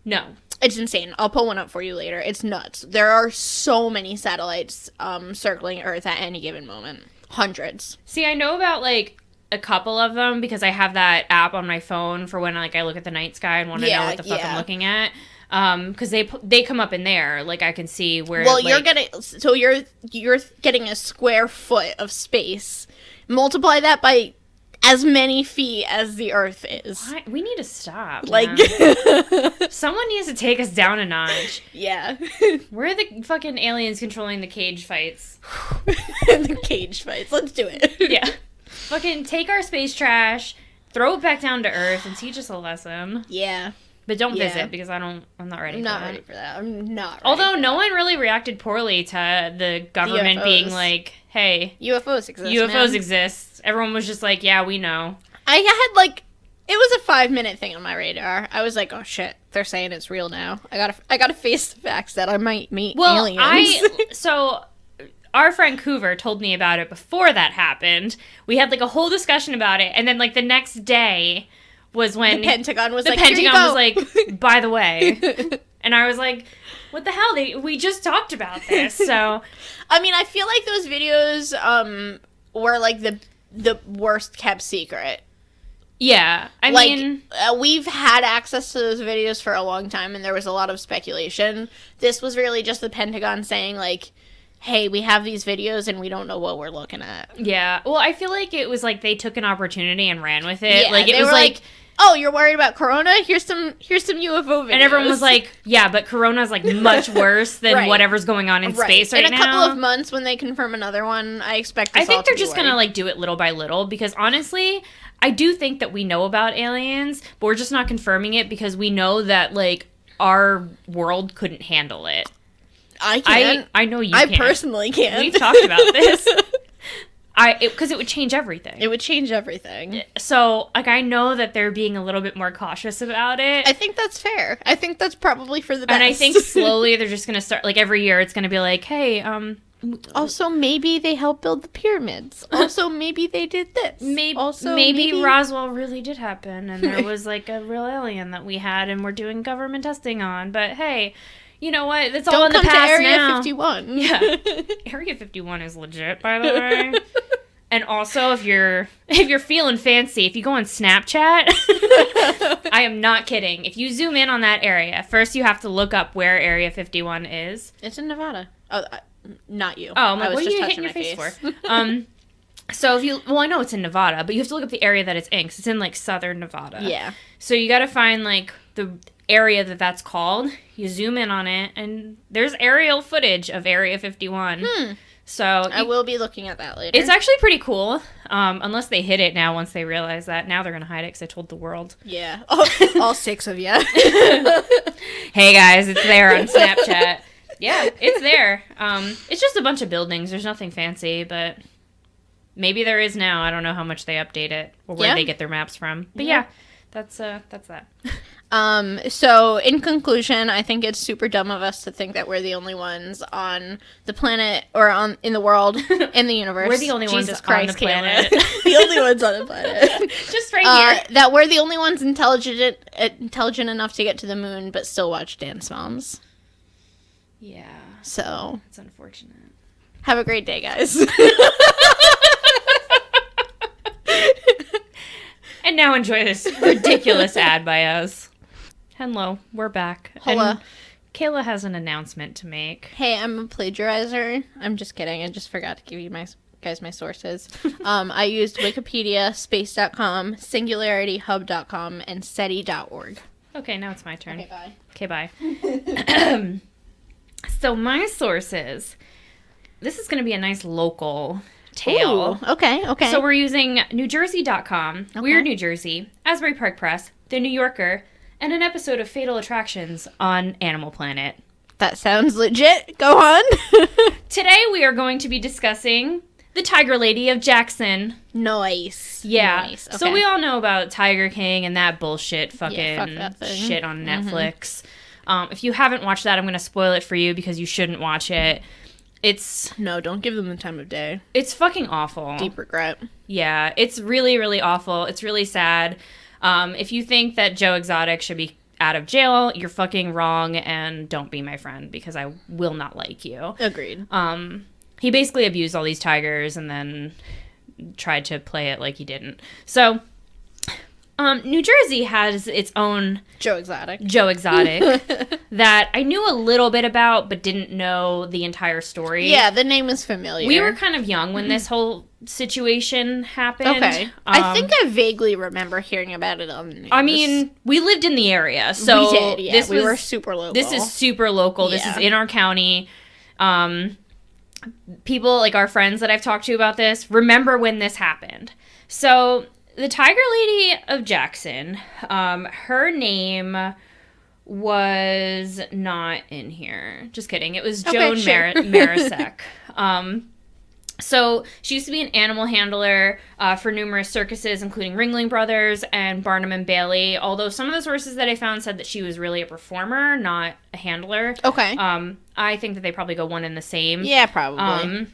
[SPEAKER 2] No.
[SPEAKER 1] It's insane. I'll pull one up for you later. It's nuts. There are so many satellites circling Earth at any given moment. Hundreds.
[SPEAKER 2] See, I know about, like, a couple of them because I have that app on my phone for when, like, I look at the night sky and want to know what the fuck I'm looking at. Because they come up in there. Like, I can see where...
[SPEAKER 1] Well,
[SPEAKER 2] like,
[SPEAKER 1] you're getting a square foot of space. Multiply that by... as many feet as the Earth is.
[SPEAKER 2] What? We need to stop.
[SPEAKER 1] Like,
[SPEAKER 2] someone needs to take us down a notch.
[SPEAKER 1] Yeah.
[SPEAKER 2] Where are the fucking aliens controlling the cage fights?
[SPEAKER 1] The cage fights. Let's do it.
[SPEAKER 2] Yeah. Fucking take our space trash, throw it back down to Earth, and teach us a lesson.
[SPEAKER 1] Yeah.
[SPEAKER 2] But don't visit because I'm not ready for that.
[SPEAKER 1] I'm not ready for that. I'm not ready.
[SPEAKER 2] Although no one really reacted poorly to the government being like, hey,
[SPEAKER 1] UFOs exist.
[SPEAKER 2] UFOs exist. Everyone was just like, yeah, we know.
[SPEAKER 1] I had, like, it was a 5-minute thing on my radar. I was like, oh shit, they're saying it's real now. I gotta face the facts that I might meet aliens.
[SPEAKER 2] So our friend Coover told me about it before that happened. We had, like, a whole discussion about it, and then, like, the next day was when
[SPEAKER 1] the Pentagon was
[SPEAKER 2] like, by the way. And I was like, what the hell? We just talked about this. So
[SPEAKER 1] I mean, I feel like those videos were like the worst kept secret.
[SPEAKER 2] Yeah, I mean...
[SPEAKER 1] we've had access to those videos for a long time, and there was a lot of speculation. This was really just the Pentagon saying, like, hey, we have these videos, and we don't know what we're looking at.
[SPEAKER 2] Yeah, well, I feel like it was like they took an opportunity and ran with it.
[SPEAKER 1] Yeah,
[SPEAKER 2] like, it was
[SPEAKER 1] like, oh, you're worried about Corona? Here's some UFO videos.
[SPEAKER 2] And everyone was like, yeah, but Corona's, like, much worse than whatever's going on in space right now.
[SPEAKER 1] In a couple of months, when they confirm another one, I expect
[SPEAKER 2] I think they're just going to, like, do it little by little, because honestly... I do think that we know about aliens, but we're just not confirming it because we know that, like, our world couldn't handle it.
[SPEAKER 1] I can't.
[SPEAKER 2] I know you can't.
[SPEAKER 1] I personally can't.
[SPEAKER 2] We've talked about this. Because it would change everything.
[SPEAKER 1] It would change everything.
[SPEAKER 2] So, like, I know that they're being a little bit more cautious about it.
[SPEAKER 1] I think that's fair. I think that's probably for the best.
[SPEAKER 2] And I think slowly they're just going to start, like, every year it's going to be like, hey,
[SPEAKER 1] also, maybe they helped build the pyramids. Also, maybe they did this.
[SPEAKER 2] Maybe Roswell really did happen, and there was, like, a real alien that we had, and we're doing government testing on. But, hey, you know what? It's all in the past now.
[SPEAKER 1] Don't come to Area 51.
[SPEAKER 2] Yeah. Area 51 is legit, by the way. And also, if you're feeling fancy, if you go on Snapchat, I am not kidding. If you zoom in on that area, first you have to look up where Area 51 is.
[SPEAKER 1] It's in Nevada. Oh, not you.
[SPEAKER 2] Oh, I'm like, what are you hitting your face for? So I know it's in Nevada, but you have to look up the area that it's in, 'cause it's in, like, southern Nevada.
[SPEAKER 1] Yeah.
[SPEAKER 2] So you got to find, like, the area that's called. You zoom in on it, and there's aerial footage of Area 51. So
[SPEAKER 1] I will be looking at that later.
[SPEAKER 2] It's actually pretty cool, unless they hid it now once they realize that. Now they're going to hide it because I told the world.
[SPEAKER 1] Yeah. All 6 of you.
[SPEAKER 2] Hey, guys, it's there on Snapchat. Yeah, it's there. It's just a bunch of buildings. There's nothing fancy, but maybe there is now. I don't know how much they update it or where they get their maps from. But yeah, that's that.
[SPEAKER 1] So in conclusion, I think it's super dumb of us to think that we're the only ones on the planet or in the world, in the universe.
[SPEAKER 2] We're the only ones on the planet.
[SPEAKER 1] The only ones on the planet.
[SPEAKER 2] Just right here.
[SPEAKER 1] That we're the only ones intelligent enough to get to the moon, but still watch Dance Moms.
[SPEAKER 2] Yeah.
[SPEAKER 1] So.
[SPEAKER 2] It's unfortunate.
[SPEAKER 1] Have a great day, guys.
[SPEAKER 2] And now enjoy this ridiculous ad by us. Hello, we're back.
[SPEAKER 1] Hello.
[SPEAKER 2] And Kaila has an announcement to make.
[SPEAKER 1] Hey, I'm a plagiarizer. I'm just kidding. I just forgot to give you my sources. I used Wikipedia, space.com, singularityhub.com, and SETI.org.
[SPEAKER 2] Okay, now it's my turn.
[SPEAKER 1] Okay, bye.
[SPEAKER 2] Okay, bye. So my sources, this is going to be a nice local tale.
[SPEAKER 1] Ooh, okay.
[SPEAKER 2] So we're using NewJersey.com,
[SPEAKER 1] okay.
[SPEAKER 2] Weird New Jersey, Asbury Park Press, The New Yorker, and an episode of Fatal Attractions on Animal Planet.
[SPEAKER 1] That sounds legit. Go on.
[SPEAKER 2] Today we are going to be discussing the Tiger Lady of Jackson.
[SPEAKER 1] Nice.
[SPEAKER 2] Yeah.
[SPEAKER 1] Nice. Okay.
[SPEAKER 2] So we all know about Tiger King and that bullshit fucking
[SPEAKER 1] fuck that thing.
[SPEAKER 2] shit on Netflix. If you haven't watched that, I'm going to spoil it for you because you shouldn't watch it.
[SPEAKER 1] No, don't give them the time of day.
[SPEAKER 2] It's fucking awful.
[SPEAKER 1] Deep regret.
[SPEAKER 2] Yeah, it's really, really awful. It's really sad. If you think that Joe Exotic should be out of jail, you're fucking wrong, and don't be my friend because I will not like you.
[SPEAKER 1] Agreed.
[SPEAKER 2] He basically abused all these tigers and then tried to play it like he didn't. So, New Jersey has its own
[SPEAKER 1] Joe Exotic
[SPEAKER 2] that I knew a little bit about but didn't know the entire story.
[SPEAKER 1] Yeah, the name is familiar.
[SPEAKER 2] We were kind of young when this whole situation happened.
[SPEAKER 1] Okay. I think I vaguely remember hearing about it on the news.
[SPEAKER 2] I mean, we lived in the area, so
[SPEAKER 1] we did, yeah. We were super local.
[SPEAKER 2] This is super local.
[SPEAKER 1] Yeah.
[SPEAKER 2] This is in our county. People, like our friends that I've talked to about this, remember when this happened. So, the Tiger Lady of Jackson, her name was not in here. Just kidding. It was Joan Marisek. So she used to be an animal handler for numerous circuses, including Ringling Brothers and Barnum and Bailey, although some of the sources that I found said that she was really a performer, not a handler.
[SPEAKER 1] Okay.
[SPEAKER 2] I think that they probably go one and the same.
[SPEAKER 1] Yeah, probably.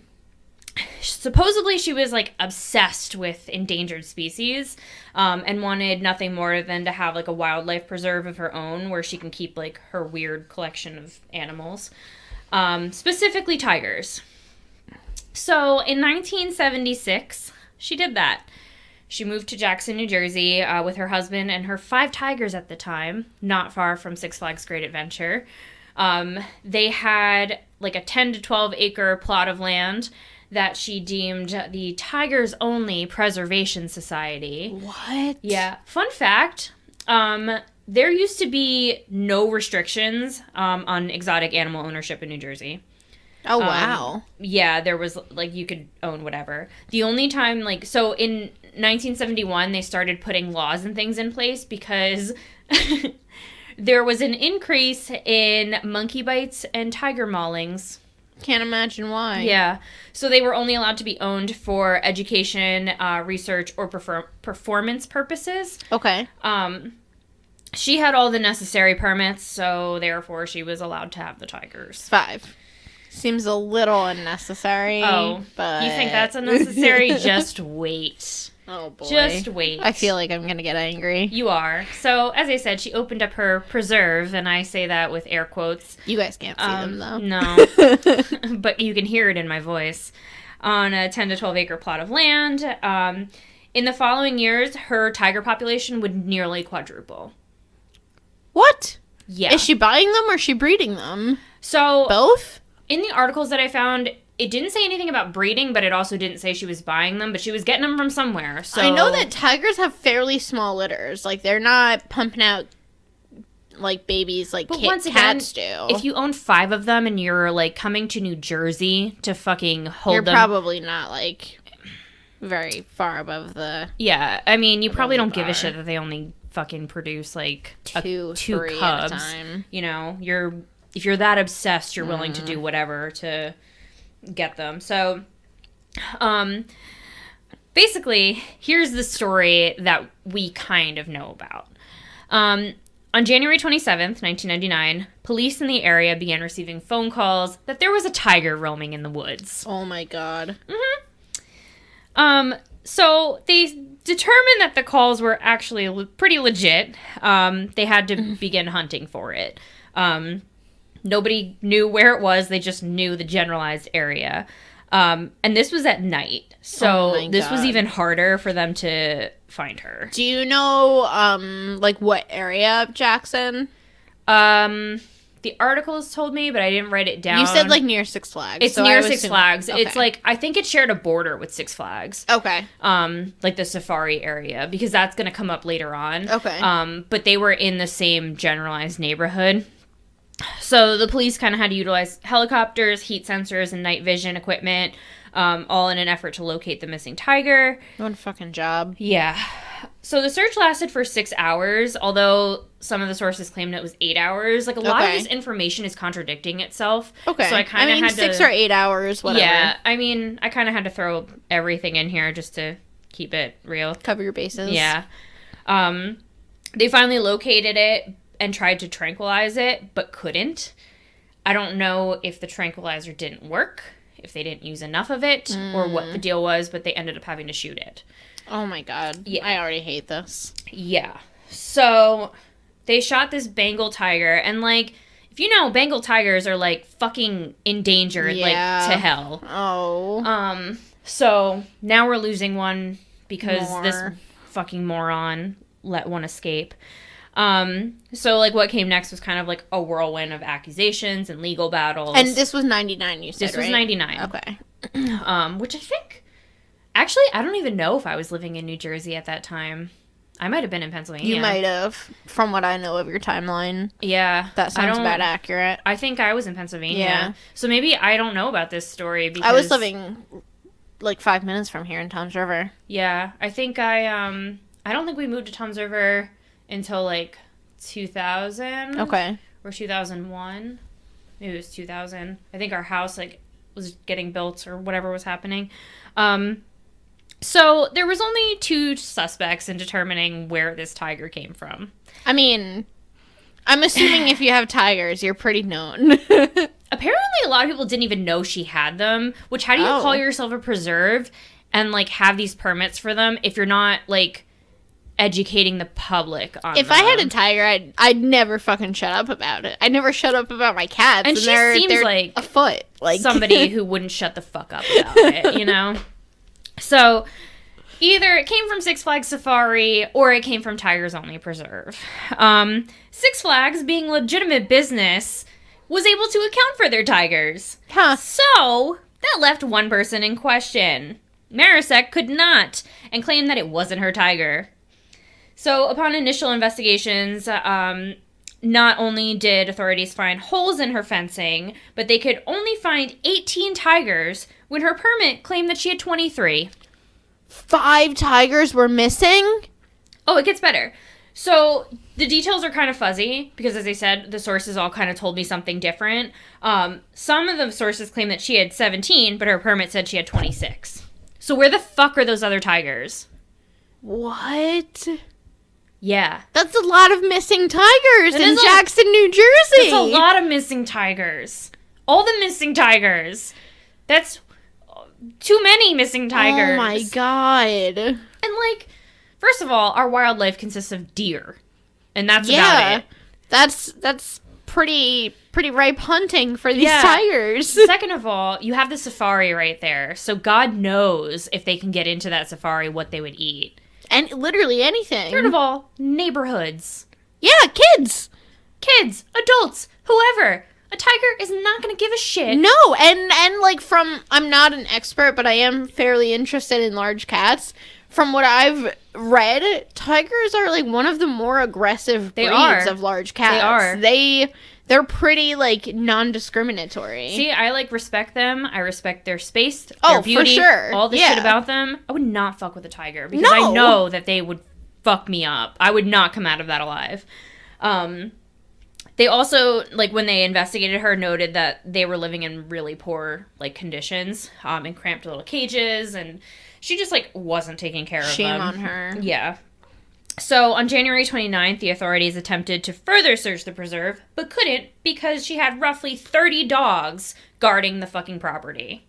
[SPEAKER 2] Supposedly she was, like, obsessed with endangered species and wanted nothing more than to have, like, a wildlife preserve of her own where she can keep, like, her weird collection of animals, specifically tigers. So in 1976, she did that. She moved to Jackson, New Jersey, with her husband and her 5 tigers at the time, not far from Six Flags Great Adventure. They had like a 10 to 12 acre plot of land that she deemed the Tigers Only Preservation Society.
[SPEAKER 1] What?
[SPEAKER 2] Yeah. Fun fact, there used to be no restrictions on exotic animal ownership in New Jersey.
[SPEAKER 1] Oh, wow.
[SPEAKER 2] Yeah, there was, like, you could own whatever. The only time, like, so in 1971, they started putting laws and things in place because there was an increase in monkey bites and tiger maulings.
[SPEAKER 1] Can't imagine why.
[SPEAKER 2] Yeah. So they were only allowed to be owned for education, research, or performance purposes.
[SPEAKER 1] Okay.
[SPEAKER 2] She had all the necessary permits, so therefore she was allowed to have the tigers.
[SPEAKER 1] 5. Seems a little unnecessary.
[SPEAKER 2] Oh,
[SPEAKER 1] but
[SPEAKER 2] you think that's unnecessary? Just wait.
[SPEAKER 1] Oh, boy.
[SPEAKER 2] Just wait.
[SPEAKER 1] I feel like I'm going to get angry.
[SPEAKER 2] You are. So, as I said, she opened up her preserve, and I say that with air quotes.
[SPEAKER 1] You guys can't see them, though.
[SPEAKER 2] No. But you can hear it in my voice. On a 10 to 12 acre plot of land. In the following years, her tiger population would nearly quadruple.
[SPEAKER 1] What?
[SPEAKER 2] Yeah.
[SPEAKER 1] Is she buying them or is she breeding them?
[SPEAKER 2] So,
[SPEAKER 1] Both?
[SPEAKER 2] in the articles that I found, it didn't say anything about breeding, but it also didn't say she was buying them, but she was getting them from somewhere. So
[SPEAKER 1] I know that tigers have fairly small litters. Like, they're not pumping out, like, babies like cats do.
[SPEAKER 2] If you own 5 of them and you're, like, coming to New Jersey to fucking hold
[SPEAKER 1] You're
[SPEAKER 2] them...
[SPEAKER 1] probably not, like, very far above the...
[SPEAKER 2] Yeah, I mean, you probably don't give a
[SPEAKER 1] bar.
[SPEAKER 2] shit that they only fucking produce, like, 2
[SPEAKER 1] 3
[SPEAKER 2] cubs.
[SPEAKER 1] at a time.
[SPEAKER 2] You know, if you're that obsessed, you're willing to do whatever to get them. So, basically, here's the story that we kind of know about. On January 27th, 1999, police in the area began receiving phone calls that there was a tiger roaming in the woods.
[SPEAKER 1] Oh my god.
[SPEAKER 2] So they determined that the calls were actually pretty legit. They had to begin hunting for it. Nobody knew where it was. They just knew the generalized area. And this was at night. So this was even harder for them to find her.
[SPEAKER 1] Do you know, like, what area of Jackson?
[SPEAKER 2] The articles told me, but I didn't write it down.
[SPEAKER 1] You said, like, near Six Flags.
[SPEAKER 2] It's
[SPEAKER 1] so
[SPEAKER 2] near Six Flags.
[SPEAKER 1] Okay.
[SPEAKER 2] It's, like, I think it shared a border with Six Flags.
[SPEAKER 1] Okay.
[SPEAKER 2] Like the safari area, because that's going to come up later on.
[SPEAKER 1] Okay.
[SPEAKER 2] But they were in the same generalized neighborhood. So the police kind of had to utilize helicopters, heat sensors, and night vision equipment, all in an effort to locate the missing tiger.
[SPEAKER 1] What a fucking job.
[SPEAKER 2] Yeah. So the search lasted for 6 hours, although some of the sources claimed it was 8 hours. Like, a lot of this information is contradicting itself.
[SPEAKER 1] Okay.
[SPEAKER 2] So I kind of had to...
[SPEAKER 1] 6 or 8 hours, whatever.
[SPEAKER 2] Yeah. I mean, I kind of had to throw everything in here just to keep it real.
[SPEAKER 1] Cover your bases.
[SPEAKER 2] Yeah. They finally located it and tried to tranquilize it, but couldn't. I don't know if the tranquilizer didn't work, if they didn't use enough of it, or what the deal was, but they ended up having to shoot it.
[SPEAKER 1] Oh my god. Yeah. I already hate this.
[SPEAKER 2] Yeah. So they shot this Bengal tiger, and, like, if you know, Bengal tigers are, like, fucking endangered, like, to hell.
[SPEAKER 1] Oh.
[SPEAKER 2] So now we're losing one because this fucking moron let one escape. So, like, what came next was kind of like a whirlwind of accusations and legal battles.
[SPEAKER 1] And this was 99, you said,
[SPEAKER 2] This was 99.
[SPEAKER 1] Okay.
[SPEAKER 2] Which I think... Actually, I don't even know if I was living in New Jersey at that time. I might have been in Pennsylvania.
[SPEAKER 1] You might have, from what I know of your timeline.
[SPEAKER 2] Yeah.
[SPEAKER 1] That sounds about accurate.
[SPEAKER 2] I think I was in Pennsylvania.
[SPEAKER 1] Yeah.
[SPEAKER 2] So maybe I don't know about this story because...
[SPEAKER 1] I was living, like, 5 minutes from here in Toms River.
[SPEAKER 2] Yeah. I think I don't think we moved to Toms River until, like, 2000.
[SPEAKER 1] Okay.
[SPEAKER 2] Or 2001. Maybe it was 2000. I think our house, like, was getting built or whatever was happening. So there was only 2 suspects in determining where this tiger came from.
[SPEAKER 1] I mean, I'm assuming if you have tigers, you're pretty known.
[SPEAKER 2] Apparently, a lot of people didn't even know she had them. Which, how do you call yourself a preserve and, like, have these permits for them if you're not, like, educating the public on
[SPEAKER 1] If
[SPEAKER 2] them?
[SPEAKER 1] I had a tiger, I'd never fucking shut up about it. I'd never shut up about my cats.
[SPEAKER 2] And she seems like
[SPEAKER 1] a foot. Like
[SPEAKER 2] somebody who wouldn't shut the fuck up about it, you know? So, Either it came from Six Flags Safari or it came from Tigers Only Preserve. Six Flags, being legitimate business, was able to account for their tigers.
[SPEAKER 1] Huh.
[SPEAKER 2] So, that left one person in question. Marisek could not, and claimed that it wasn't her tiger. So, upon initial investigations, not only did authorities find holes in her fencing, but they could only find 18 tigers when her permit claimed that she had 23.
[SPEAKER 1] 5 tigers were missing?
[SPEAKER 2] Oh, it gets better. So the details are kind of fuzzy because, as I said, the sources all kind of told me something different. Some of the sources claim that she had 17, but her permit said she had 26. So where the fuck are those other tigers?
[SPEAKER 1] What?
[SPEAKER 2] Yeah.
[SPEAKER 1] That's a lot of missing tigers in Jackson, New Jersey.
[SPEAKER 2] That's a lot of missing tigers. All the missing tigers. That's too many missing tigers.
[SPEAKER 1] Oh my god.
[SPEAKER 2] And like, first of all, our wildlife consists of deer. And that's about it.
[SPEAKER 1] That's pretty ripe hunting for these tigers.
[SPEAKER 2] Second of all, you have the safari right there. So God knows if they can get into that safari what they would eat.
[SPEAKER 1] And literally anything.
[SPEAKER 2] Third of all, neighborhoods.
[SPEAKER 1] Yeah, kids,
[SPEAKER 2] adults, whoever. A tiger is not going to give a shit.
[SPEAKER 1] No, and like I'm not an expert, but I am fairly interested in large cats. From what I've read, tigers are like one of the more aggressive breeds of large cats.
[SPEAKER 2] They are.
[SPEAKER 1] They're pretty like non-discriminatory.
[SPEAKER 2] See, I like respect them. I respect their space, their beauty,
[SPEAKER 1] for sure.
[SPEAKER 2] All the shit about them. I would not fuck with a tiger because I know that they would fuck me up. I would not come out of that alive. They also, like, when they investigated her, noted that they were living in really poor, like, conditions, in cramped little cages, and she just, like, wasn't taking care of them.
[SPEAKER 1] Shame on her.
[SPEAKER 2] Yeah. So, on January 29th, the authorities attempted to further search the preserve, but couldn't because she had roughly 30 dogs guarding the fucking property.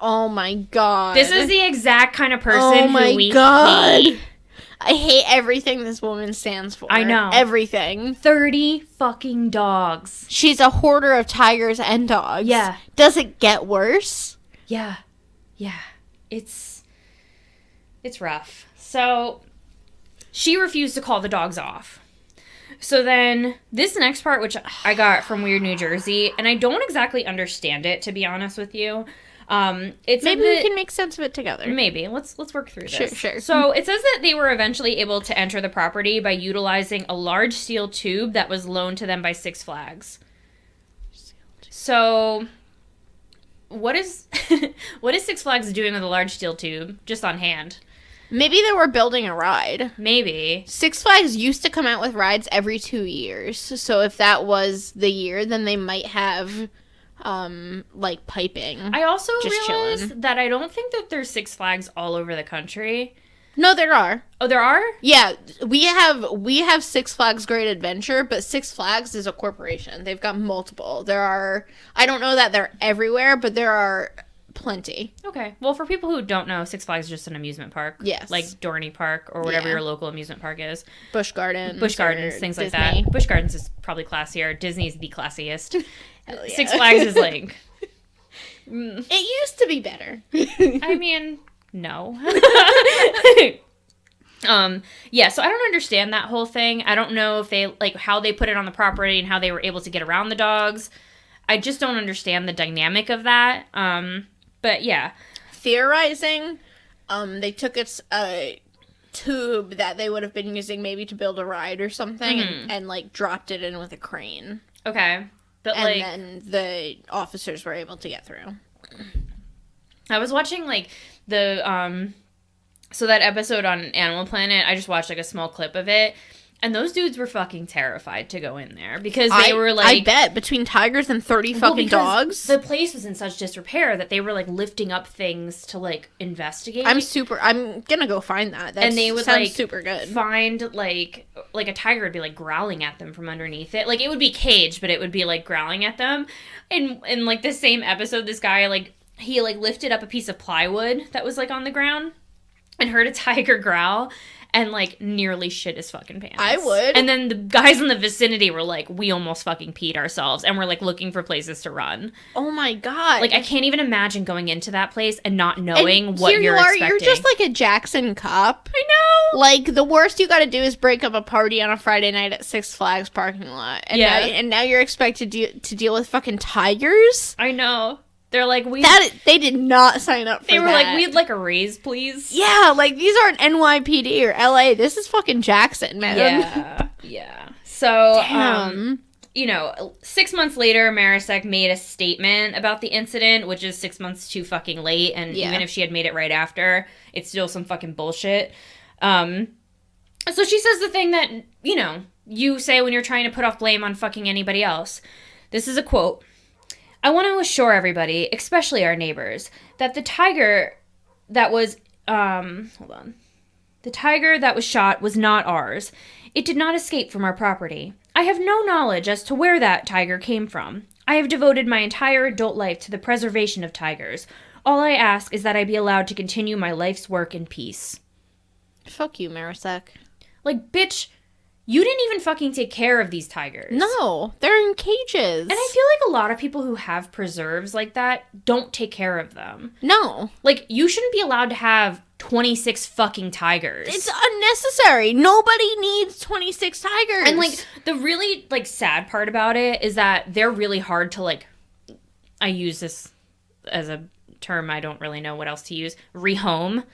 [SPEAKER 1] Oh my god.
[SPEAKER 2] This is the exact kind of person who we hate.
[SPEAKER 1] I hate everything this woman stands for.
[SPEAKER 2] I know.
[SPEAKER 1] Everything.
[SPEAKER 2] 30 fucking dogs.
[SPEAKER 1] She's a hoarder of tigers and dogs.
[SPEAKER 2] Yeah.
[SPEAKER 1] Does it get worse?
[SPEAKER 2] Yeah. Yeah. It's rough. So, she refused to call the dogs off. So then, this next part, which I got from Weird New Jersey, and I don't exactly understand it, to be honest with you. Maybe
[SPEAKER 1] we can make sense of it together.
[SPEAKER 2] Maybe. Let's work through this.
[SPEAKER 1] Sure.
[SPEAKER 2] So it says that they were eventually able to enter the property by utilizing a large steel tube that was loaned to them by Six Flags. So what is Six Flags doing with a large steel tube just on hand?
[SPEAKER 1] Maybe they were building a ride.
[SPEAKER 2] Maybe.
[SPEAKER 1] Six Flags used to come out with rides every 2 years. So if that was the year, then they might have like piping.
[SPEAKER 2] I also
[SPEAKER 1] just
[SPEAKER 2] realized
[SPEAKER 1] chilling.
[SPEAKER 2] that I don't think that there's Six Flags all over the country.
[SPEAKER 1] No, there are.
[SPEAKER 2] Oh, there are?
[SPEAKER 1] Yeah, we have Six Flags Great Adventure, but Six Flags is a corporation. They've got multiple. I don't know that they're everywhere, but there are plenty.
[SPEAKER 2] Okay. Well, for people who don't know, Six Flags is just an amusement park.
[SPEAKER 1] Yes.
[SPEAKER 2] Like Dorney Park or whatever your local amusement park is.
[SPEAKER 1] Busch Gardens,
[SPEAKER 2] things like
[SPEAKER 1] Disney.
[SPEAKER 2] that. Busch Gardens is probably classier. Disney's the classiest.
[SPEAKER 1] Hell yeah.
[SPEAKER 2] Six Flags is like...
[SPEAKER 1] It used to be better.
[SPEAKER 2] I mean, no. Yeah, so I don't understand that whole thing. I don't know if they, like, how they put it on the property and how they were able to get around the dogs. I just don't understand the dynamic of that. But yeah.
[SPEAKER 1] Theorizing, they took a tube that they would have been using maybe to build a ride or something and like dropped it in with a crane.
[SPEAKER 2] Okay. But
[SPEAKER 1] and then the officers were able to get through.
[SPEAKER 2] I was watching like the so that episode on Animal Planet, I just watched like a small clip of it. And those dudes were fucking terrified to go in there because they were like...
[SPEAKER 1] I bet, between tigers and 30 fucking dogs.
[SPEAKER 2] The place was in such disrepair that they were like lifting up things to like investigate.
[SPEAKER 1] I'm gonna go find that. That
[SPEAKER 2] and they would
[SPEAKER 1] sounds
[SPEAKER 2] like
[SPEAKER 1] super good.
[SPEAKER 2] Find like a tiger would be like growling at them from underneath it. Like it would be caged, but it would be like growling at them. And in like the same episode, this guy he lifted up a piece of plywood that was like on the ground and heard a tiger growl. and, like, nearly shit his fucking pants.
[SPEAKER 1] I would.
[SPEAKER 2] And then the guys in the vicinity were like, we almost fucking peed ourselves, and we're, like, looking for places to run.
[SPEAKER 1] Oh my God.
[SPEAKER 2] Like, I can't even imagine going into that place and not knowing what
[SPEAKER 1] here
[SPEAKER 2] you're
[SPEAKER 1] you are,
[SPEAKER 2] expecting.
[SPEAKER 1] You're just like a Jackson Cup.
[SPEAKER 2] I know.
[SPEAKER 1] Like, the worst you gotta do is break up a party on a Friday night at Six Flags parking lot. And now you're expected to deal with fucking tigers?
[SPEAKER 2] I know. They're like,
[SPEAKER 1] they did not sign up for that.
[SPEAKER 2] They were like, we'd like a raise, please.
[SPEAKER 1] Yeah, like, these aren't NYPD or LA. This is fucking Jackson, man.
[SPEAKER 2] Yeah. Yeah. So,
[SPEAKER 1] Damn.
[SPEAKER 2] 6 months later, Marisek made a statement about the incident, which is 6 months too fucking late. And even if she had made it right after, it's still some fucking bullshit. So she says the thing that, you say when you're trying to put off blame on fucking anybody else. This is a quote. I want to assure everybody, especially our neighbors, that the tiger that was, the tiger that was shot was not ours. It did not escape from our property. I have no knowledge as to where that tiger came from. I have devoted my entire adult life to the preservation of tigers. All I ask is that I be allowed to continue my life's work in peace.
[SPEAKER 1] Fuck you, Marisek.
[SPEAKER 2] Like, bitch, you didn't even fucking take care of these tigers.
[SPEAKER 1] No, they're in cages.
[SPEAKER 2] And I feel like a lot of people who have preserves like that don't take care of them.
[SPEAKER 1] No.
[SPEAKER 2] Like, you shouldn't be allowed to have 26 fucking tigers.
[SPEAKER 1] It's unnecessary. Nobody needs 26 tigers.
[SPEAKER 2] And, like, the really, like, sad part about it is that they're really hard to, like, I use this as a term I don't really know what else to use, rehome,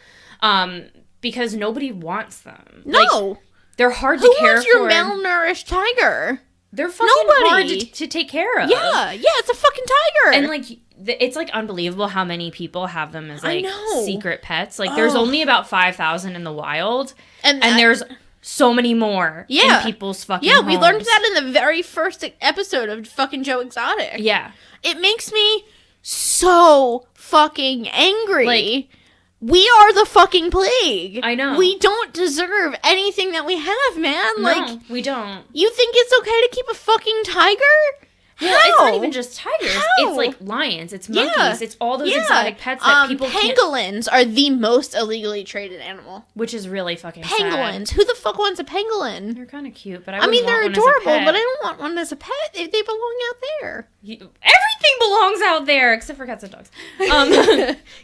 [SPEAKER 2] because nobody wants them.
[SPEAKER 1] No.
[SPEAKER 2] Like, they're hard to care for.
[SPEAKER 1] Who wants your malnourished tiger?
[SPEAKER 2] They're fucking hard to take care of.
[SPEAKER 1] Yeah, it's a fucking tiger.
[SPEAKER 2] And, like, it's, like, unbelievable how many people have them as, like, secret pets. Like, there's only about 5,000 in the wild. And there's so many more in people's fucking homes.
[SPEAKER 1] We learned that in the very first episode of fucking Joe Exotic.
[SPEAKER 2] Yeah.
[SPEAKER 1] It makes me so fucking angry.
[SPEAKER 2] Like,
[SPEAKER 1] we are the fucking plague.
[SPEAKER 2] I know.
[SPEAKER 1] We don't deserve anything that we have, man.
[SPEAKER 2] No,
[SPEAKER 1] like,
[SPEAKER 2] we don't.
[SPEAKER 1] You think it's okay to keep a fucking tiger?
[SPEAKER 2] Well,
[SPEAKER 1] How?
[SPEAKER 2] it's not even just tigers.
[SPEAKER 1] How?
[SPEAKER 2] It's like lions. It's monkeys. It's all those exotic pets that people
[SPEAKER 1] pangolins are the most illegally traded animal.
[SPEAKER 2] Which is really fucking
[SPEAKER 1] Pangolins.
[SPEAKER 2] sad.
[SPEAKER 1] Who the fuck wants a pangolin?
[SPEAKER 2] They're kind of cute, but
[SPEAKER 1] I mean, they're adorable,
[SPEAKER 2] but
[SPEAKER 1] but I don't want one as a pet. They belong out there.
[SPEAKER 2] Everything belongs out there except for cats and dogs.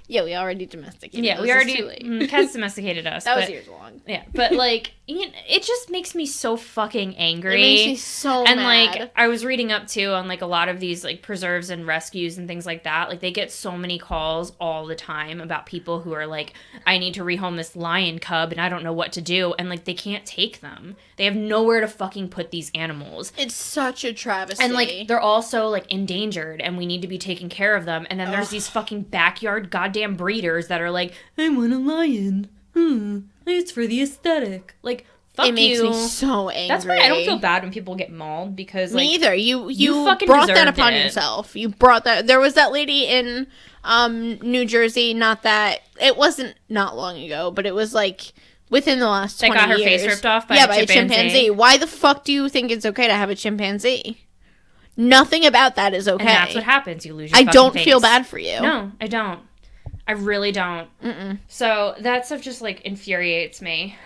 [SPEAKER 1] Yeah, we already domesticated.
[SPEAKER 2] Yeah, we already cats domesticated us.
[SPEAKER 1] That was years long.
[SPEAKER 2] Yeah, but like, it just makes me so fucking angry.
[SPEAKER 1] It makes me so
[SPEAKER 2] and
[SPEAKER 1] mad.
[SPEAKER 2] Like, I was reading up too on like a lot of these like preserves and rescues and things like that. Like, they get so many calls all the time about people who are like, I need to rehome this lion cub and I don't know what to do, and like they can't take them. They have nowhere to fucking put these animals.
[SPEAKER 1] It's such a travesty.
[SPEAKER 2] And like, they're also like endangered and we need to be taking care of them. And then there's these fucking backyard goddamn breeders that are like, I want a lion. It's for the aesthetic. Like, fuck you.
[SPEAKER 1] It makes me so angry.
[SPEAKER 2] That's why I don't feel bad when people get mauled, because like,
[SPEAKER 1] me either. You
[SPEAKER 2] fucking
[SPEAKER 1] brought that
[SPEAKER 2] deserved
[SPEAKER 1] upon
[SPEAKER 2] it.
[SPEAKER 1] yourself. You brought that. There was that lady in New Jersey. It wasn't not long ago, but it was like within the last 20 years.
[SPEAKER 2] That got her face ripped off by
[SPEAKER 1] a chimpanzee. Why the fuck do you think it's okay to have a chimpanzee? Nothing about that is okay.
[SPEAKER 2] And that's what happens. You lose your
[SPEAKER 1] I
[SPEAKER 2] fucking
[SPEAKER 1] don't
[SPEAKER 2] face.
[SPEAKER 1] feel bad for you.
[SPEAKER 2] No, I don't. I really don't. So that stuff just like infuriates me.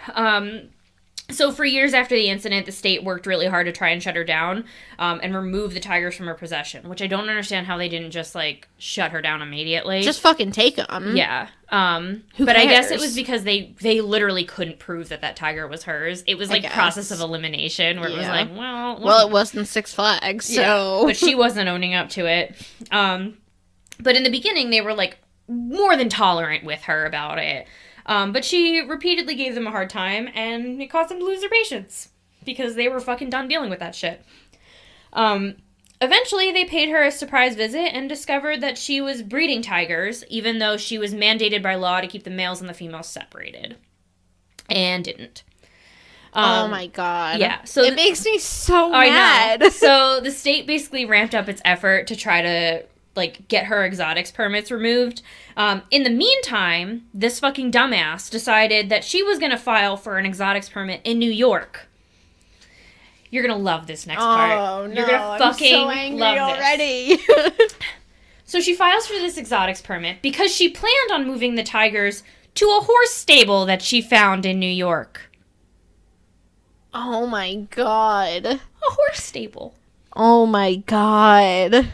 [SPEAKER 2] So for years after the incident, the state worked really hard to try and shut her down and remove the tigers from her possession, which I don't understand how they didn't just like shut her down immediately.
[SPEAKER 1] Just fucking take them.
[SPEAKER 2] Yeah.
[SPEAKER 1] Who
[SPEAKER 2] but I guess
[SPEAKER 1] cares?
[SPEAKER 2] it was because they literally couldn't prove that tiger was hers. It was like process of elimination where it was like,
[SPEAKER 1] well, it wasn't Six Flags, so.
[SPEAKER 2] Yeah, but she wasn't owning up to it. But in the beginning, they were like more than tolerant with her about it. But she repeatedly gave them a hard time, and it caused them to lose their patience because they were fucking done dealing with that shit. Eventually, they paid her a surprise visit and discovered that she was breeding tigers, even though she was mandated by law to keep the males and the females separated. And didn't.
[SPEAKER 1] Oh my god.
[SPEAKER 2] Yeah. So
[SPEAKER 1] it makes me so mad.
[SPEAKER 2] I know. So the state basically ramped up its effort to try to like get her exotics permits removed. In the meantime, this fucking dumbass decided that she was going to file for an exotics permit in New York. You're going to love this next part.
[SPEAKER 1] Oh, no.
[SPEAKER 2] You're going to fucking
[SPEAKER 1] I'm so angry
[SPEAKER 2] love
[SPEAKER 1] already.
[SPEAKER 2] this. So she files for this exotics permit because she planned on moving the tigers to a horse stable that she found in New York.
[SPEAKER 1] Oh my god.
[SPEAKER 2] A horse stable.
[SPEAKER 1] Oh my god.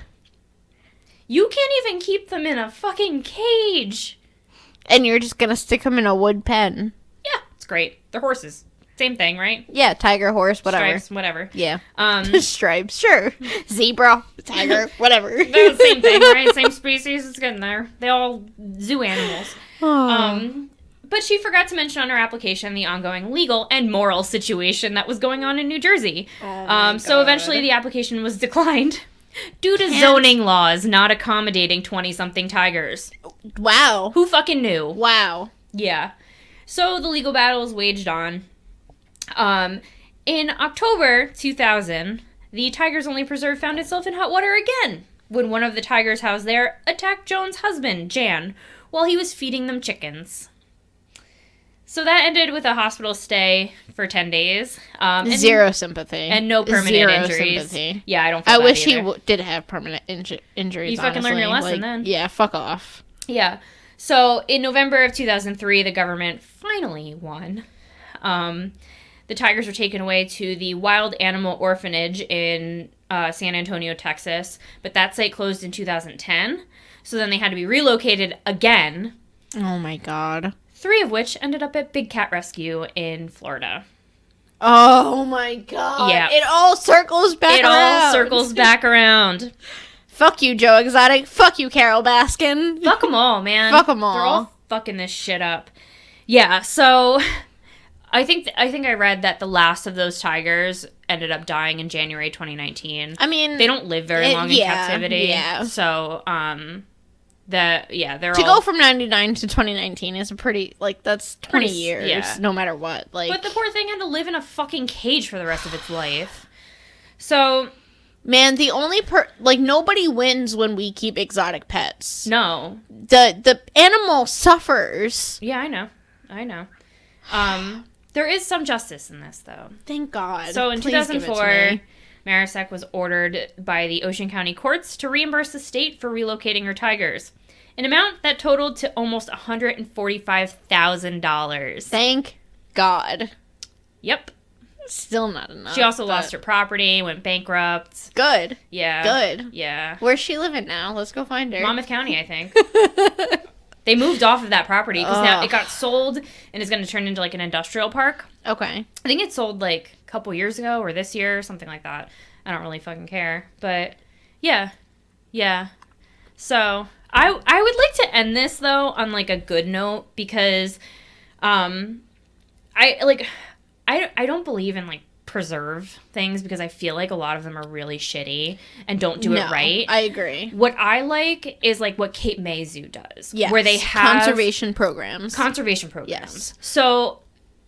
[SPEAKER 2] You can't even keep them in a fucking cage.
[SPEAKER 1] And you're just gonna stick them in a wood pen.
[SPEAKER 2] Yeah, it's great. They're horses. Same thing, right?
[SPEAKER 1] Yeah, tiger, horse, whatever.
[SPEAKER 2] Stripes, whatever.
[SPEAKER 1] Yeah. Stripes, sure. Zebra, tiger, whatever.
[SPEAKER 2] They're the same thing, right? Same species. It's getting there. They all zoo animals. But she forgot to mention on her application the ongoing legal and moral situation that was going on in New Jersey. So eventually the application was declined due to zoning laws not accommodating 20-something tigers.
[SPEAKER 1] Wow.
[SPEAKER 2] Who fucking knew?
[SPEAKER 1] Wow.
[SPEAKER 2] Yeah. So the legal battle was waged on. In October 2000, the Tigers Only Preserve found itself in hot water again when one of the tigers housed there attacked Joan's husband, Jan, while he was feeding them chickens. So that ended with a hospital stay for 10 days.
[SPEAKER 1] Zero sympathy.
[SPEAKER 2] And no permanent injuries.
[SPEAKER 1] Sympathy.
[SPEAKER 2] Yeah, I don't feel
[SPEAKER 1] I
[SPEAKER 2] that
[SPEAKER 1] wish
[SPEAKER 2] either.
[SPEAKER 1] he did have permanent injuries,
[SPEAKER 2] You fucking learned your lesson then.
[SPEAKER 1] Yeah, fuck off.
[SPEAKER 2] Yeah. So in November of 2003, the government finally won. The tigers were taken away to the Wild Animal Orphanage in San Antonio, Texas. But that site closed in 2010. So then they had to be relocated again.
[SPEAKER 1] Oh my god.
[SPEAKER 2] 3 of which ended up at Big Cat Rescue in Florida.
[SPEAKER 1] Oh my god.
[SPEAKER 2] Yeah.
[SPEAKER 1] It all circles back around.
[SPEAKER 2] It all circles back around.
[SPEAKER 1] Fuck you, Joe Exotic. Fuck you, Carol Baskin.
[SPEAKER 2] Fuck them all, man.
[SPEAKER 1] Fuck them all.
[SPEAKER 2] They're all fucking this shit up. Yeah, so I think I read that the last of those tigers ended up dying in January 2019.
[SPEAKER 1] I mean,
[SPEAKER 2] they don't live very long in captivity.
[SPEAKER 1] Yeah.
[SPEAKER 2] So, they're
[SPEAKER 1] to
[SPEAKER 2] all...
[SPEAKER 1] go from 99 to 2019 is a pretty, like, that's 20 years,
[SPEAKER 2] yeah.
[SPEAKER 1] no matter what. Like,
[SPEAKER 2] But the poor thing had to live in a fucking cage for the rest of its life. So,
[SPEAKER 1] man, the only nobody wins when we keep exotic pets.
[SPEAKER 2] no.
[SPEAKER 1] The animal suffers.
[SPEAKER 2] Yeah, I know. There is some justice in this, though.
[SPEAKER 1] Thank God.
[SPEAKER 2] So in
[SPEAKER 1] Please
[SPEAKER 2] 2004,
[SPEAKER 1] give it to me.
[SPEAKER 2] Marisek was ordered by the Ocean County courts to reimburse the state for relocating her tigers, an amount that totaled to almost $145,000.
[SPEAKER 1] Thank God.
[SPEAKER 2] Yep.
[SPEAKER 1] Still not enough.
[SPEAKER 2] She also lost her property, went bankrupt.
[SPEAKER 1] Good.
[SPEAKER 2] Yeah.
[SPEAKER 1] Good.
[SPEAKER 2] Yeah.
[SPEAKER 1] Where's she living now? Let's go find her.
[SPEAKER 2] Monmouth County, I think. They moved off of that property because now it got sold and is going to turn into like an industrial park.
[SPEAKER 1] Okay.
[SPEAKER 2] I think it sold like a couple years ago or this year, something like that. I don't really fucking care. But yeah. Yeah. So I would like to end this though on like a good note because I don't believe in like preserve things because I feel like a lot of them are really shitty and don't do it right.
[SPEAKER 1] I agree.
[SPEAKER 2] What I like is like what Cape May Zoo does.
[SPEAKER 1] Yes.
[SPEAKER 2] Where they have
[SPEAKER 1] conservation programs.
[SPEAKER 2] Yes. So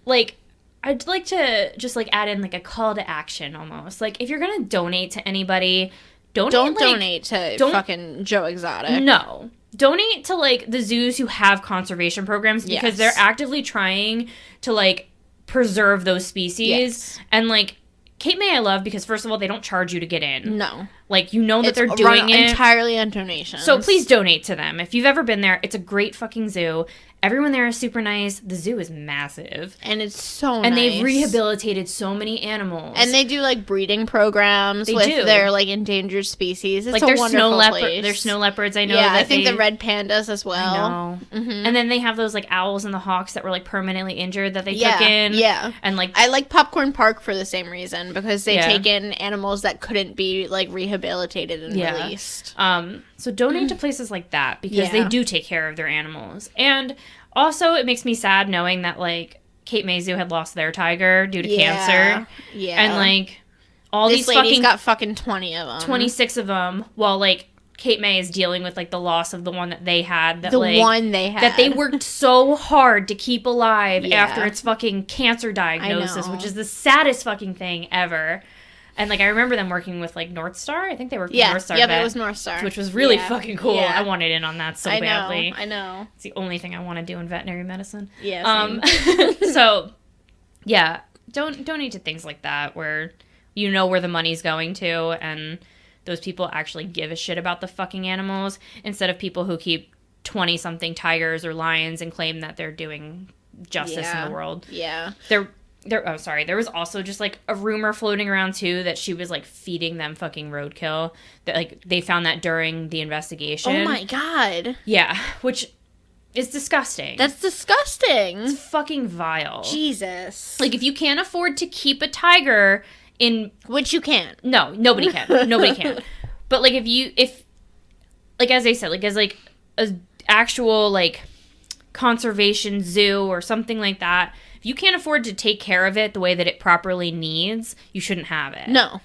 [SPEAKER 2] like I'd like to just like add in like a call to action almost. Like if you're gonna donate to anybody, don't
[SPEAKER 1] donate to fucking Joe Exotic.
[SPEAKER 2] No. Donate to like the zoos who have conservation programs because they're actively trying to like preserve those species. And like Cape May I love because first of all they don't charge you to get in.
[SPEAKER 1] No.
[SPEAKER 2] Like you know that
[SPEAKER 1] It's
[SPEAKER 2] they're doing it
[SPEAKER 1] entirely on donations.
[SPEAKER 2] So please donate to them. If you've ever been there, it's a great fucking zoo. Everyone there is super nice. The zoo is massive.
[SPEAKER 1] And it's so nice.
[SPEAKER 2] And they've rehabilitated so many animals.
[SPEAKER 1] And they do like breeding programs with their like endangered species. It's
[SPEAKER 2] like
[SPEAKER 1] a wonderful place.
[SPEAKER 2] There's snow leopards, I know.
[SPEAKER 1] Yeah, I think the red pandas as well.
[SPEAKER 2] I know. Mm-hmm. And then they have those like owls and the hawks that were like permanently injured that they took in.
[SPEAKER 1] Yeah.
[SPEAKER 2] And like
[SPEAKER 1] I like Popcorn Park for the same reason because they take in animals that couldn't be like rehabilitated and released.
[SPEAKER 2] So donate to places like that because they do take care of their animals. And also it makes me sad knowing that like Cape May Zoo had lost their tiger due to cancer. Yeah. And like all
[SPEAKER 1] this
[SPEAKER 2] these
[SPEAKER 1] lady's got fucking 20 of them.
[SPEAKER 2] 26 of them while like Cape May is dealing with like the loss of the one that they had that
[SPEAKER 1] that
[SPEAKER 2] they worked so hard to keep alive after its fucking cancer diagnosis, which is the saddest fucking thing ever. And, like, I remember them working with, like, North Star. I think they worked with North Star.
[SPEAKER 1] Yeah, it was North Star.
[SPEAKER 2] Which was really fucking cool. Yeah. I wanted in on that so badly.
[SPEAKER 1] I know.
[SPEAKER 2] It's the only thing I want to do in veterinary medicine.
[SPEAKER 1] Yeah,
[SPEAKER 2] so, yeah, donate to things like that where you know where the money's going to and those people actually give a shit about the fucking animals instead of people who keep 20-something tigers or lions and claim that they're doing justice in the world.
[SPEAKER 1] Yeah.
[SPEAKER 2] there was also just, like, a rumor floating around, too, that she was, like, feeding them fucking roadkill. That, like, they found that during the investigation.
[SPEAKER 1] Oh, my God.
[SPEAKER 2] Yeah, which is disgusting.
[SPEAKER 1] That's disgusting.
[SPEAKER 2] It's fucking vile.
[SPEAKER 1] Jesus.
[SPEAKER 2] Like, if you can't afford to keep a tiger in...
[SPEAKER 1] Which you can't.
[SPEAKER 2] No, nobody can. Nobody can. But, like, if, like, as I said, like, as, like, a actual, like, conservation zoo or something like that, if you can't afford to take care of it the way that it properly needs, you shouldn't have it.
[SPEAKER 1] No.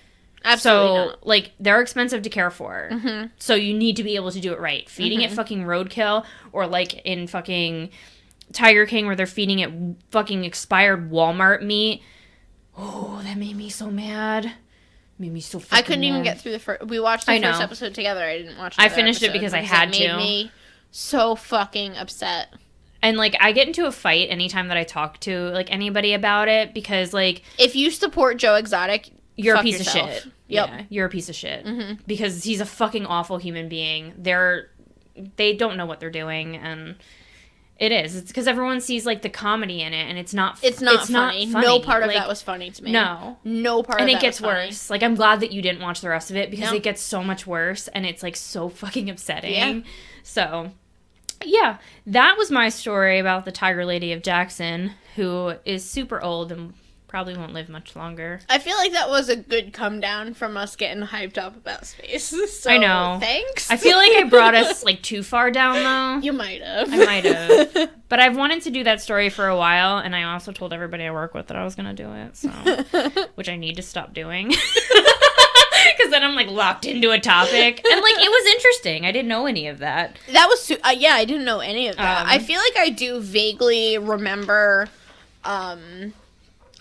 [SPEAKER 1] Absolutely not.
[SPEAKER 2] Like, they're expensive to care for. Mm-hmm. So you need to be able to do it right. Feeding it fucking roadkill, or, like, in fucking Tiger King where they're feeding it fucking expired Walmart meat. Oh, that made me so mad. Made me so fucking
[SPEAKER 1] I couldn't even
[SPEAKER 2] mad.
[SPEAKER 1] get through the first... We watched the first episode together. I didn't watch the
[SPEAKER 2] I finished it because I had to.
[SPEAKER 1] It made me so fucking upset.
[SPEAKER 2] And, like, I get into a fight anytime that I talk to, like, anybody about it because, like...
[SPEAKER 1] If you support Joe Exotic,
[SPEAKER 2] you're a
[SPEAKER 1] fuck
[SPEAKER 2] piece
[SPEAKER 1] yourself.
[SPEAKER 2] of shit.
[SPEAKER 1] Yep.
[SPEAKER 2] Yeah, you're a piece of shit. Mm-hmm. Because he's a fucking awful human being. They don't know what they're doing, and it is. It's because everyone sees, like, the comedy in it, and it's not funny.
[SPEAKER 1] No part of that was funny to me.
[SPEAKER 2] No.
[SPEAKER 1] No part
[SPEAKER 2] and
[SPEAKER 1] of
[SPEAKER 2] it
[SPEAKER 1] that
[SPEAKER 2] gets
[SPEAKER 1] was funny.
[SPEAKER 2] worse. Like, I'm glad that you didn't watch the rest of it, because
[SPEAKER 1] No.
[SPEAKER 2] it gets so much worse, and it's, like, so fucking upsetting.
[SPEAKER 1] Yeah.
[SPEAKER 2] So... yeah, that was my story about the Tiger Lady of Jackson, who is super old and probably won't live much longer.
[SPEAKER 1] I feel like that was a good come down from us getting hyped up about space. So,
[SPEAKER 2] I know.
[SPEAKER 1] Thanks.
[SPEAKER 2] I feel like I brought us, like, too far down, though.
[SPEAKER 1] You might have.
[SPEAKER 2] I might have. But I've wanted to do that story for a while, and I also told everybody I work with that I was going to do it, so... which I need to stop doing. Because then I'm, like, locked into a topic. And, like, it was interesting. I didn't know any of that.
[SPEAKER 1] That was... yeah, I didn't know any of that. I feel like I do vaguely remember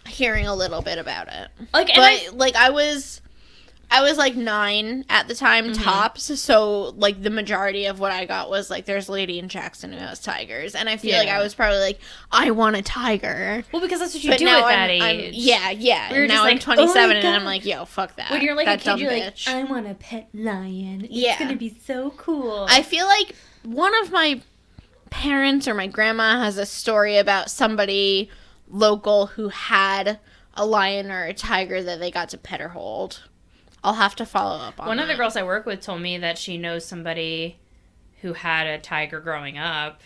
[SPEAKER 1] hearing a little bit about it.
[SPEAKER 2] Like,
[SPEAKER 1] But, I was, like, 9 at the time, tops, so, like, the majority of what I got was, like, there's a lady in Jackson who has tigers, and I feel like I was probably like, I want a tiger.
[SPEAKER 2] Well, because that's what you
[SPEAKER 1] But
[SPEAKER 2] do
[SPEAKER 1] now
[SPEAKER 2] at that
[SPEAKER 1] I'm,
[SPEAKER 2] age.
[SPEAKER 1] yeah.
[SPEAKER 2] We were
[SPEAKER 1] And
[SPEAKER 2] just
[SPEAKER 1] now I'm
[SPEAKER 2] like,
[SPEAKER 1] 27,
[SPEAKER 2] oh
[SPEAKER 1] and I'm like, yo, fuck that.
[SPEAKER 2] When you're, like,
[SPEAKER 1] that
[SPEAKER 2] a kid,
[SPEAKER 1] dumb
[SPEAKER 2] you're
[SPEAKER 1] bitch.
[SPEAKER 2] like, I want a pet lion.
[SPEAKER 1] Yeah.
[SPEAKER 2] It's going to be so cool.
[SPEAKER 1] I feel like one of my parents or my grandma has a story about somebody local who had a lion or a tiger that they got to pet or hold. I'll have to follow up on
[SPEAKER 2] One
[SPEAKER 1] that.
[SPEAKER 2] of the girls I work with told me that she knows somebody who had a tiger growing up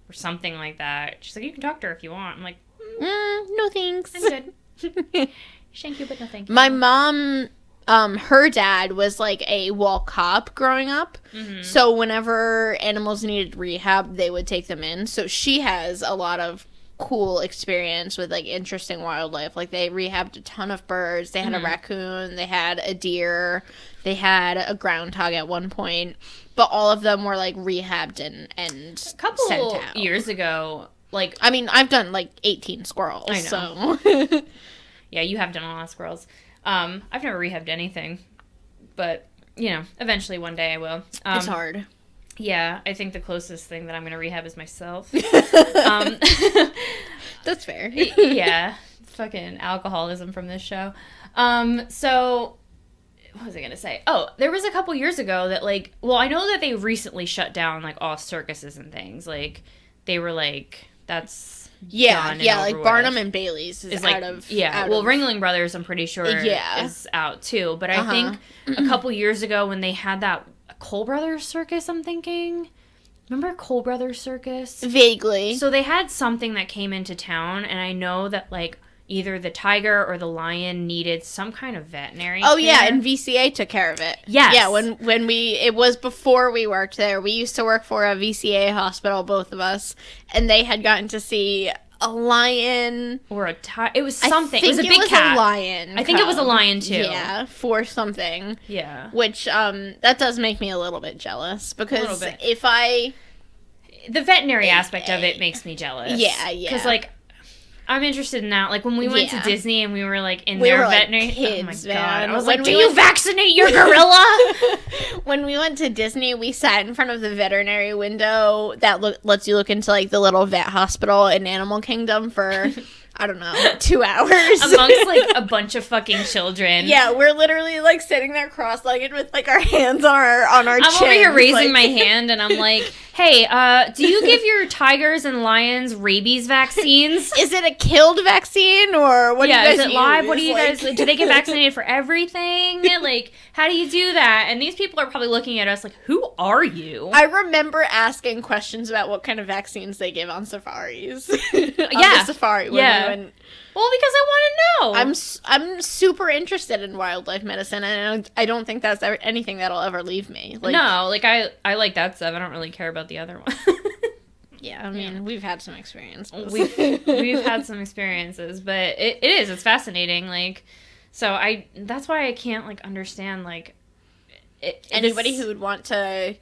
[SPEAKER 2] or something like that. She's like, you can talk to her if you want. I'm like,
[SPEAKER 1] no thanks.
[SPEAKER 2] I'm good. Thank you, but no thank you.
[SPEAKER 1] My mom, her dad was like a wall cop growing up. Mm-hmm. So whenever animals needed rehab, they would take them in. So she has a lot of cool experience with, like, interesting wildlife. Like, they rehabbed a ton of birds. They had a raccoon. They had a deer. They had a groundhog at one point. But all of them were, like, rehabbed and
[SPEAKER 2] a couple
[SPEAKER 1] sent out.
[SPEAKER 2] years ago, like...
[SPEAKER 1] I mean, I've done, like, 18 squirrels.
[SPEAKER 2] I know.
[SPEAKER 1] So.
[SPEAKER 2] Yeah, you have done a lot of squirrels. I've never rehabbed anything. But, you know, eventually one day I will.
[SPEAKER 1] It's hard.
[SPEAKER 2] Yeah, I think the closest thing that I'm going to rehab is myself.
[SPEAKER 1] That's fair.
[SPEAKER 2] Yeah, fucking alcoholism from this show. So, what was I going to say? Oh, there was a couple years ago that, like, well, I know that they recently shut down, like, all circuses and things. Like, they were like, that's done and
[SPEAKER 1] like
[SPEAKER 2] over
[SPEAKER 1] Barnum
[SPEAKER 2] with.
[SPEAKER 1] and Bailey's is
[SPEAKER 2] like,
[SPEAKER 1] out of...
[SPEAKER 2] yeah,
[SPEAKER 1] out
[SPEAKER 2] well,
[SPEAKER 1] of,
[SPEAKER 2] Ringling Brothers, I'm pretty sure, is out, too. But I think a couple years ago when they had that Cole Brothers Circus, I'm thinking... Remember Cole Brothers Circus?
[SPEAKER 1] Vaguely.
[SPEAKER 2] So they had something that came into town, and I know that, like, either the tiger or the lion needed some kind of veterinary care.
[SPEAKER 1] Yeah, and VCA took care of it.
[SPEAKER 2] Yes.
[SPEAKER 1] Yeah, it was before we worked there. We used to work for a VCA hospital, both of us, and they had gotten to see a lion
[SPEAKER 2] or a tiger. It was something. It was a big
[SPEAKER 1] it was
[SPEAKER 2] cat.
[SPEAKER 1] A lion.
[SPEAKER 2] I think it was a lion too.
[SPEAKER 1] Yeah, for something.
[SPEAKER 2] Yeah.
[SPEAKER 1] Which that does make me a little bit jealous because if
[SPEAKER 2] the veterinary aspect of it makes me jealous.
[SPEAKER 1] Yeah.
[SPEAKER 2] Because, like, I'm interested in that. Like, when we went to Disney and we were, like, in
[SPEAKER 1] we
[SPEAKER 2] their
[SPEAKER 1] were
[SPEAKER 2] veterinary...
[SPEAKER 1] Like kids,
[SPEAKER 2] oh, my God.
[SPEAKER 1] man.
[SPEAKER 2] I was like, do you vaccinate your gorilla?
[SPEAKER 1] When we went to Disney, we sat in front of the veterinary window that lets you look into, like, the little vet hospital in Animal Kingdom for... I don't know, 2 hours.
[SPEAKER 2] Amongst, like, a bunch of fucking children.
[SPEAKER 1] Yeah, we're literally, like, sitting there cross-legged with, like, our hands on our chins.
[SPEAKER 2] I'm over here raising my hand, and I'm like, hey, do you give your tigers and lions rabies vaccines?
[SPEAKER 1] Is it a killed vaccine or what?
[SPEAKER 2] Yeah,
[SPEAKER 1] do you guys
[SPEAKER 2] is it live?
[SPEAKER 1] use?
[SPEAKER 2] What do you guys? Do they get vaccinated for everything? Like, how do you do that? And these people are probably looking at us like, who are you?
[SPEAKER 1] I remember asking questions about what kind of vaccines they give on safaris.
[SPEAKER 2] Yeah,
[SPEAKER 1] the safari.
[SPEAKER 2] yeah. Well, because I want to know.
[SPEAKER 1] I'm super interested in wildlife medicine, and I don't think that's anything that'll ever leave me. Like,
[SPEAKER 2] no, like I like that stuff. I don't really care about the other one.
[SPEAKER 1] Yeah, I mean, we've had some experiences.
[SPEAKER 2] We've had some experiences, but it's fascinating. Like, so that's why I can't like understand like
[SPEAKER 1] anybody who would want to,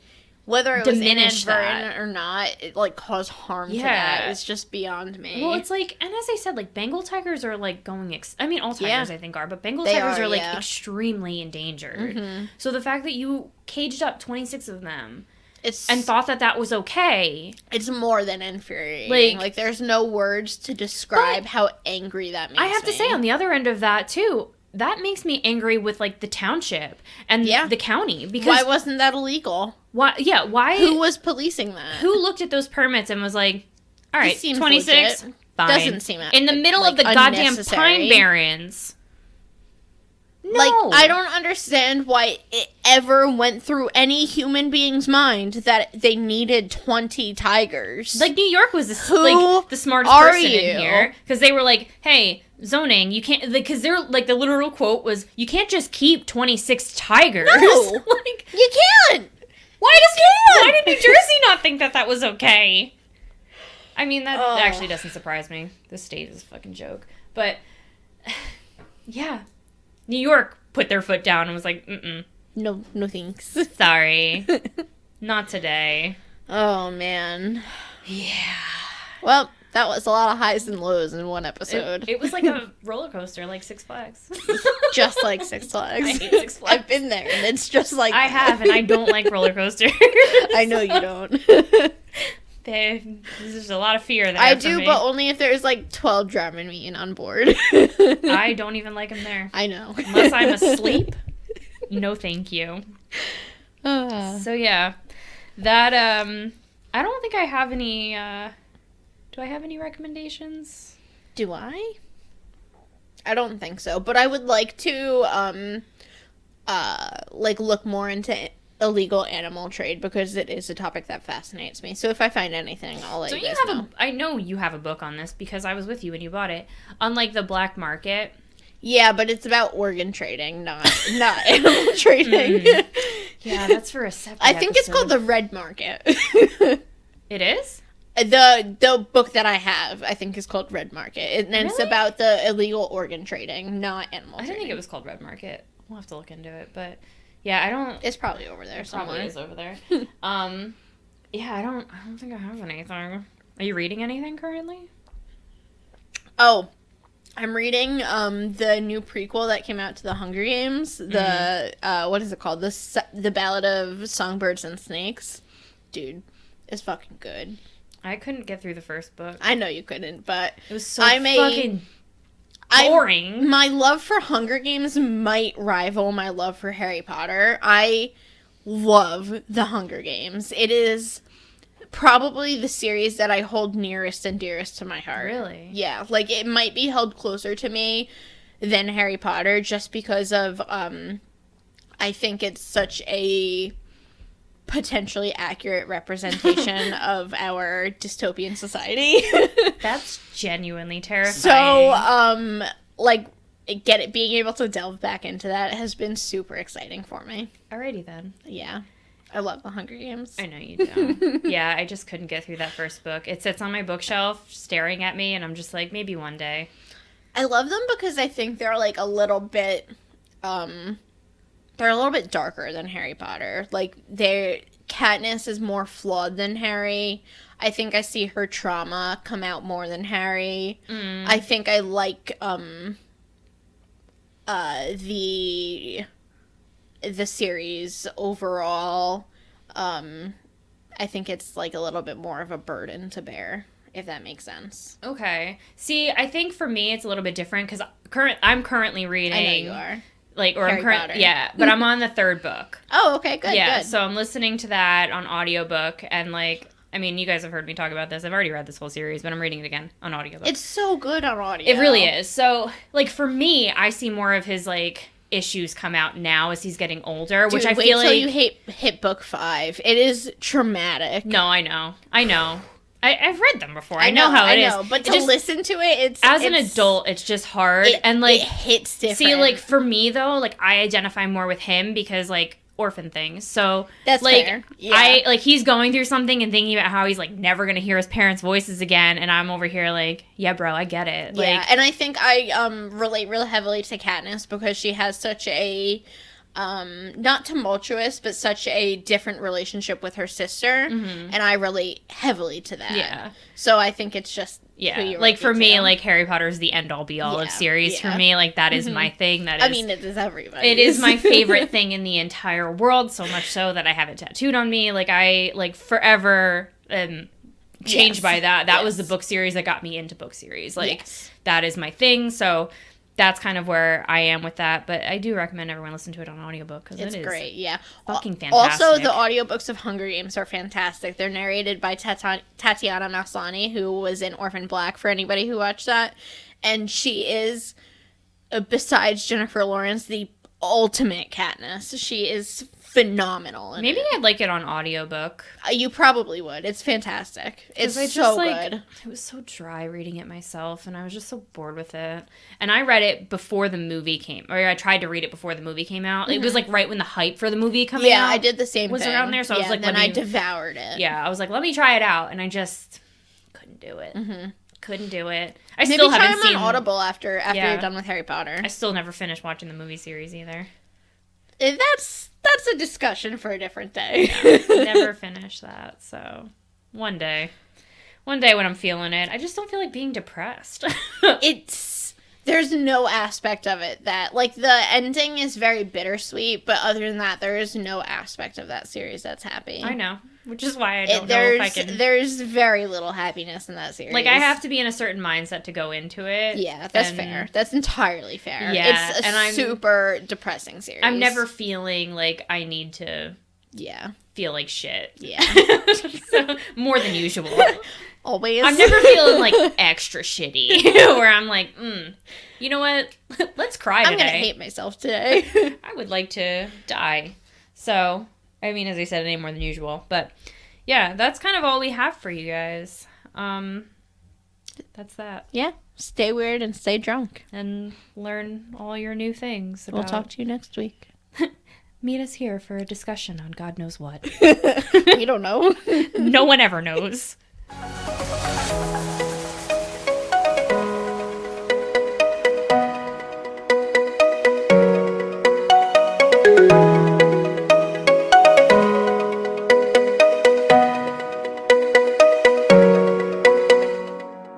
[SPEAKER 1] whether it was
[SPEAKER 2] diminish
[SPEAKER 1] inadvertent or not, it like cause harm to that is just beyond me.
[SPEAKER 2] Well, it's like, and as I said, like Bengal tigers are like going. I mean, all tigers I think are, but Bengal
[SPEAKER 1] They
[SPEAKER 2] tigers are like
[SPEAKER 1] yeah.
[SPEAKER 2] extremely endangered.
[SPEAKER 1] Mm-hmm.
[SPEAKER 2] So the fact that you caged up 26 of them.
[SPEAKER 1] It's,
[SPEAKER 2] and thought that was okay.
[SPEAKER 1] It's more than infuriating. Like there's no words to describe how angry that makes me.
[SPEAKER 2] I have to say, on the other end of that, too, that makes me angry with, like, the township and the county. Because
[SPEAKER 1] why wasn't that illegal?
[SPEAKER 2] Why?
[SPEAKER 1] Who was policing that?
[SPEAKER 2] Who looked at those permits and was like, all right, 26,
[SPEAKER 1] legit.
[SPEAKER 2] fine.
[SPEAKER 1] Doesn't seem
[SPEAKER 2] in the middle of the goddamn Pine Barrens. No.
[SPEAKER 1] Like, I don't understand why it ever went through any human being's mind that they needed 20 tigers.
[SPEAKER 2] Like, New York was the smartest person in here. Because they were like, hey, zoning, you can't... Because they're, like, the literal quote was, you can't just keep 26 tigers.
[SPEAKER 1] No!
[SPEAKER 2] Like,
[SPEAKER 1] you can't!
[SPEAKER 2] Why did New Jersey not think that was okay? I mean, that actually doesn't surprise me. This state is a fucking joke. But, yeah... New York put their foot down and was like, mm-mm.
[SPEAKER 1] No thanks.
[SPEAKER 2] Sorry. Not today.
[SPEAKER 1] Oh, man.
[SPEAKER 2] Yeah.
[SPEAKER 1] Well, that was a lot of highs and lows in one episode.
[SPEAKER 2] It was like a roller coaster, like Six Flags.
[SPEAKER 1] Just like Six Flags.
[SPEAKER 2] I hate Six Flags.
[SPEAKER 1] I've been there, and it's just like
[SPEAKER 2] I have, and I don't like roller coasters.
[SPEAKER 1] I know you don't.
[SPEAKER 2] There's a lot of fear there.
[SPEAKER 1] I do, but only if there's like 12 Dramamine on board.
[SPEAKER 2] I don't even like them there.
[SPEAKER 1] I know.
[SPEAKER 2] Unless I'm asleep. No, thank you. So yeah, that I don't think I have any. Do I have any recommendations?
[SPEAKER 1] Do I? I don't think so, but I would like to like look more into illegal animal trade because it is a topic that fascinates me. So if I find anything, I'll let you guys know.
[SPEAKER 2] I know you have a book on this because I was with you when you bought it. On like the black market.
[SPEAKER 1] Yeah, but it's about organ trading, not animal trading.
[SPEAKER 2] Yeah, that's for a separate
[SPEAKER 1] I think it's
[SPEAKER 2] episode.
[SPEAKER 1] called the red market.
[SPEAKER 2] It is?
[SPEAKER 1] The book that I have, I think, is called Red Market. And it's
[SPEAKER 2] Really?
[SPEAKER 1] about the illegal organ trading, not animal
[SPEAKER 2] I
[SPEAKER 1] trading.
[SPEAKER 2] didn't think it was called Red Market. We'll have to look into it, but yeah, I don't.
[SPEAKER 1] It's probably over there
[SPEAKER 2] It
[SPEAKER 1] somewhere.
[SPEAKER 2] probably is over there. Yeah, I don't think I have anything. Are you reading anything currently?
[SPEAKER 1] Oh, I'm reading the new prequel that came out to the Hunger Games. The what is it called? The Ballad of Songbirds and Snakes. Dude, it's fucking good.
[SPEAKER 2] I couldn't get through the first book.
[SPEAKER 1] I know you couldn't, but
[SPEAKER 2] It was so fucking boring.
[SPEAKER 1] My love for Hunger Games might rival my love for Harry Potter. I love the Hunger Games. It is probably the series that I hold nearest and dearest to my heart.
[SPEAKER 2] Really?
[SPEAKER 1] Yeah, like it might be held closer to me than Harry Potter just because of I think it's such a potentially accurate representation of our dystopian society.
[SPEAKER 2] That's genuinely terrifying.
[SPEAKER 1] So, like, being able to delve back into that has been super exciting for me.
[SPEAKER 2] Alrighty then.
[SPEAKER 1] Yeah. I love the Hunger Games.
[SPEAKER 2] I know you do. Yeah, I just couldn't get through that first book. It sits on my bookshelf staring at me, and I'm just like, maybe one day.
[SPEAKER 1] I love them because I think they're, like, a little bit, they're a little bit darker than Harry Potter. Like, Katniss is more flawed than Harry. I think I see her trauma come out more than Harry. I think I like, the series overall. I think it's like a little bit more of a burden to bear, if that makes sense.
[SPEAKER 2] Okay. See, I think for me it's a little bit different because I'm currently reading.
[SPEAKER 1] I know you are.
[SPEAKER 2] Like, or
[SPEAKER 1] Harry
[SPEAKER 2] I'm current,
[SPEAKER 1] Potter.
[SPEAKER 2] yeah, but I'm on the third book.
[SPEAKER 1] Oh, okay, good,
[SPEAKER 2] Yeah,
[SPEAKER 1] good.
[SPEAKER 2] so I'm listening to that on audiobook, and like, I mean, you guys have heard me talk about this. I've already read this whole series, but I'm reading it again on audiobook.
[SPEAKER 1] It's so good on audio.
[SPEAKER 2] It really is. So, like, for me, I see more of his, like, issues come out now as he's getting older, which
[SPEAKER 1] Dude,
[SPEAKER 2] I
[SPEAKER 1] wait
[SPEAKER 2] feel
[SPEAKER 1] till
[SPEAKER 2] like...
[SPEAKER 1] you hit book 5. It is traumatic.
[SPEAKER 2] No, I know. I've read them before. I know how it is.
[SPEAKER 1] But
[SPEAKER 2] It
[SPEAKER 1] to
[SPEAKER 2] just,
[SPEAKER 1] listen to it,
[SPEAKER 2] as an adult, it's just hard. And, like...
[SPEAKER 1] It hits different.
[SPEAKER 2] See, like, for me, though, like, I identify more with him because, like, orphan things. So,
[SPEAKER 1] that's
[SPEAKER 2] like,
[SPEAKER 1] fair. Yeah.
[SPEAKER 2] like, he's going through something and thinking about how he's, like, never going to hear his parents' voices again. And I'm over here, like, yeah, bro, I get it.
[SPEAKER 1] Yeah,
[SPEAKER 2] Like,
[SPEAKER 1] and I think I relate really heavily to Katniss because she has such a not tumultuous, but such a different relationship with her sister, and I relate heavily to that.
[SPEAKER 2] Yeah.
[SPEAKER 1] So I think it's just
[SPEAKER 2] yeah, like for me, like Harry Potter is the end all be all of series for me. Like that is my thing. That is,
[SPEAKER 1] I mean, it is everybody.
[SPEAKER 2] It is my favorite thing in the entire world. So much so that I have it tattooed on me. Like I like forever changed by that. That was the book series that got me into book series. Like that is my thing. So that's kind of where I am with that. But I do recommend everyone listen to it on audiobook because it is
[SPEAKER 1] great. Yeah,
[SPEAKER 2] fucking fantastic.
[SPEAKER 1] Also, the audiobooks of Hunger Games are fantastic. They're narrated by Tatiana Maslany, who was in Orphan Black, for anybody who watched that. And she is, besides Jennifer Lawrence, the ultimate Katniss. She is phenomenal.
[SPEAKER 2] Maybe I'd like it on audiobook.
[SPEAKER 1] You probably would. It's fantastic. It's so good.
[SPEAKER 2] It was so dry reading it myself, and I was just so bored with it. And I read it before the movie came, or I tried to read it before the movie came out. It was like right when the hype for the movie coming out.
[SPEAKER 1] Yeah, I did the same
[SPEAKER 2] was
[SPEAKER 1] thing.
[SPEAKER 2] around there, so I was like,
[SPEAKER 1] then I devoured it.
[SPEAKER 2] Yeah, I was like, let me try it out, and I just couldn't do it. Couldn't do it.
[SPEAKER 1] Maybe
[SPEAKER 2] still
[SPEAKER 1] try
[SPEAKER 2] haven't
[SPEAKER 1] them
[SPEAKER 2] seen
[SPEAKER 1] on Audible after you're done with Harry Potter.
[SPEAKER 2] I still never finished watching the movie series either.
[SPEAKER 1] That's a discussion for a different day.
[SPEAKER 2] Never finished that. So one day when I'm feeling it, I just don't feel like being depressed.
[SPEAKER 1] There's no aspect of it that, like, the ending is very bittersweet, but other than that, there is no aspect of that series that's happy.
[SPEAKER 2] I know, which is why I don't know if I can.
[SPEAKER 1] There's very little happiness in that series.
[SPEAKER 2] Like, I have to be in a certain mindset to go into it.
[SPEAKER 1] Yeah, that's fair. That's entirely fair.
[SPEAKER 2] Yeah,
[SPEAKER 1] it's a super depressing series.
[SPEAKER 2] I'm never feeling like I need to.
[SPEAKER 1] Yeah.
[SPEAKER 2] Feel like shit.
[SPEAKER 1] Yeah.
[SPEAKER 2] So, more than usual.
[SPEAKER 1] Always.
[SPEAKER 2] I'm never feeling like extra shitty where I'm like, you know what? Let's cry today.
[SPEAKER 1] I'm going to hate myself today.
[SPEAKER 2] I would like to die. So, I mean, as I said, any more than usual. But yeah, that's kind of all we have for you guys. That's that.
[SPEAKER 1] Yeah. Stay weird and stay drunk.
[SPEAKER 2] And learn all your new things.
[SPEAKER 1] We'll talk to you next week.
[SPEAKER 2] Meet us here for a discussion on God knows what.
[SPEAKER 1] We don't know.
[SPEAKER 2] No one ever knows.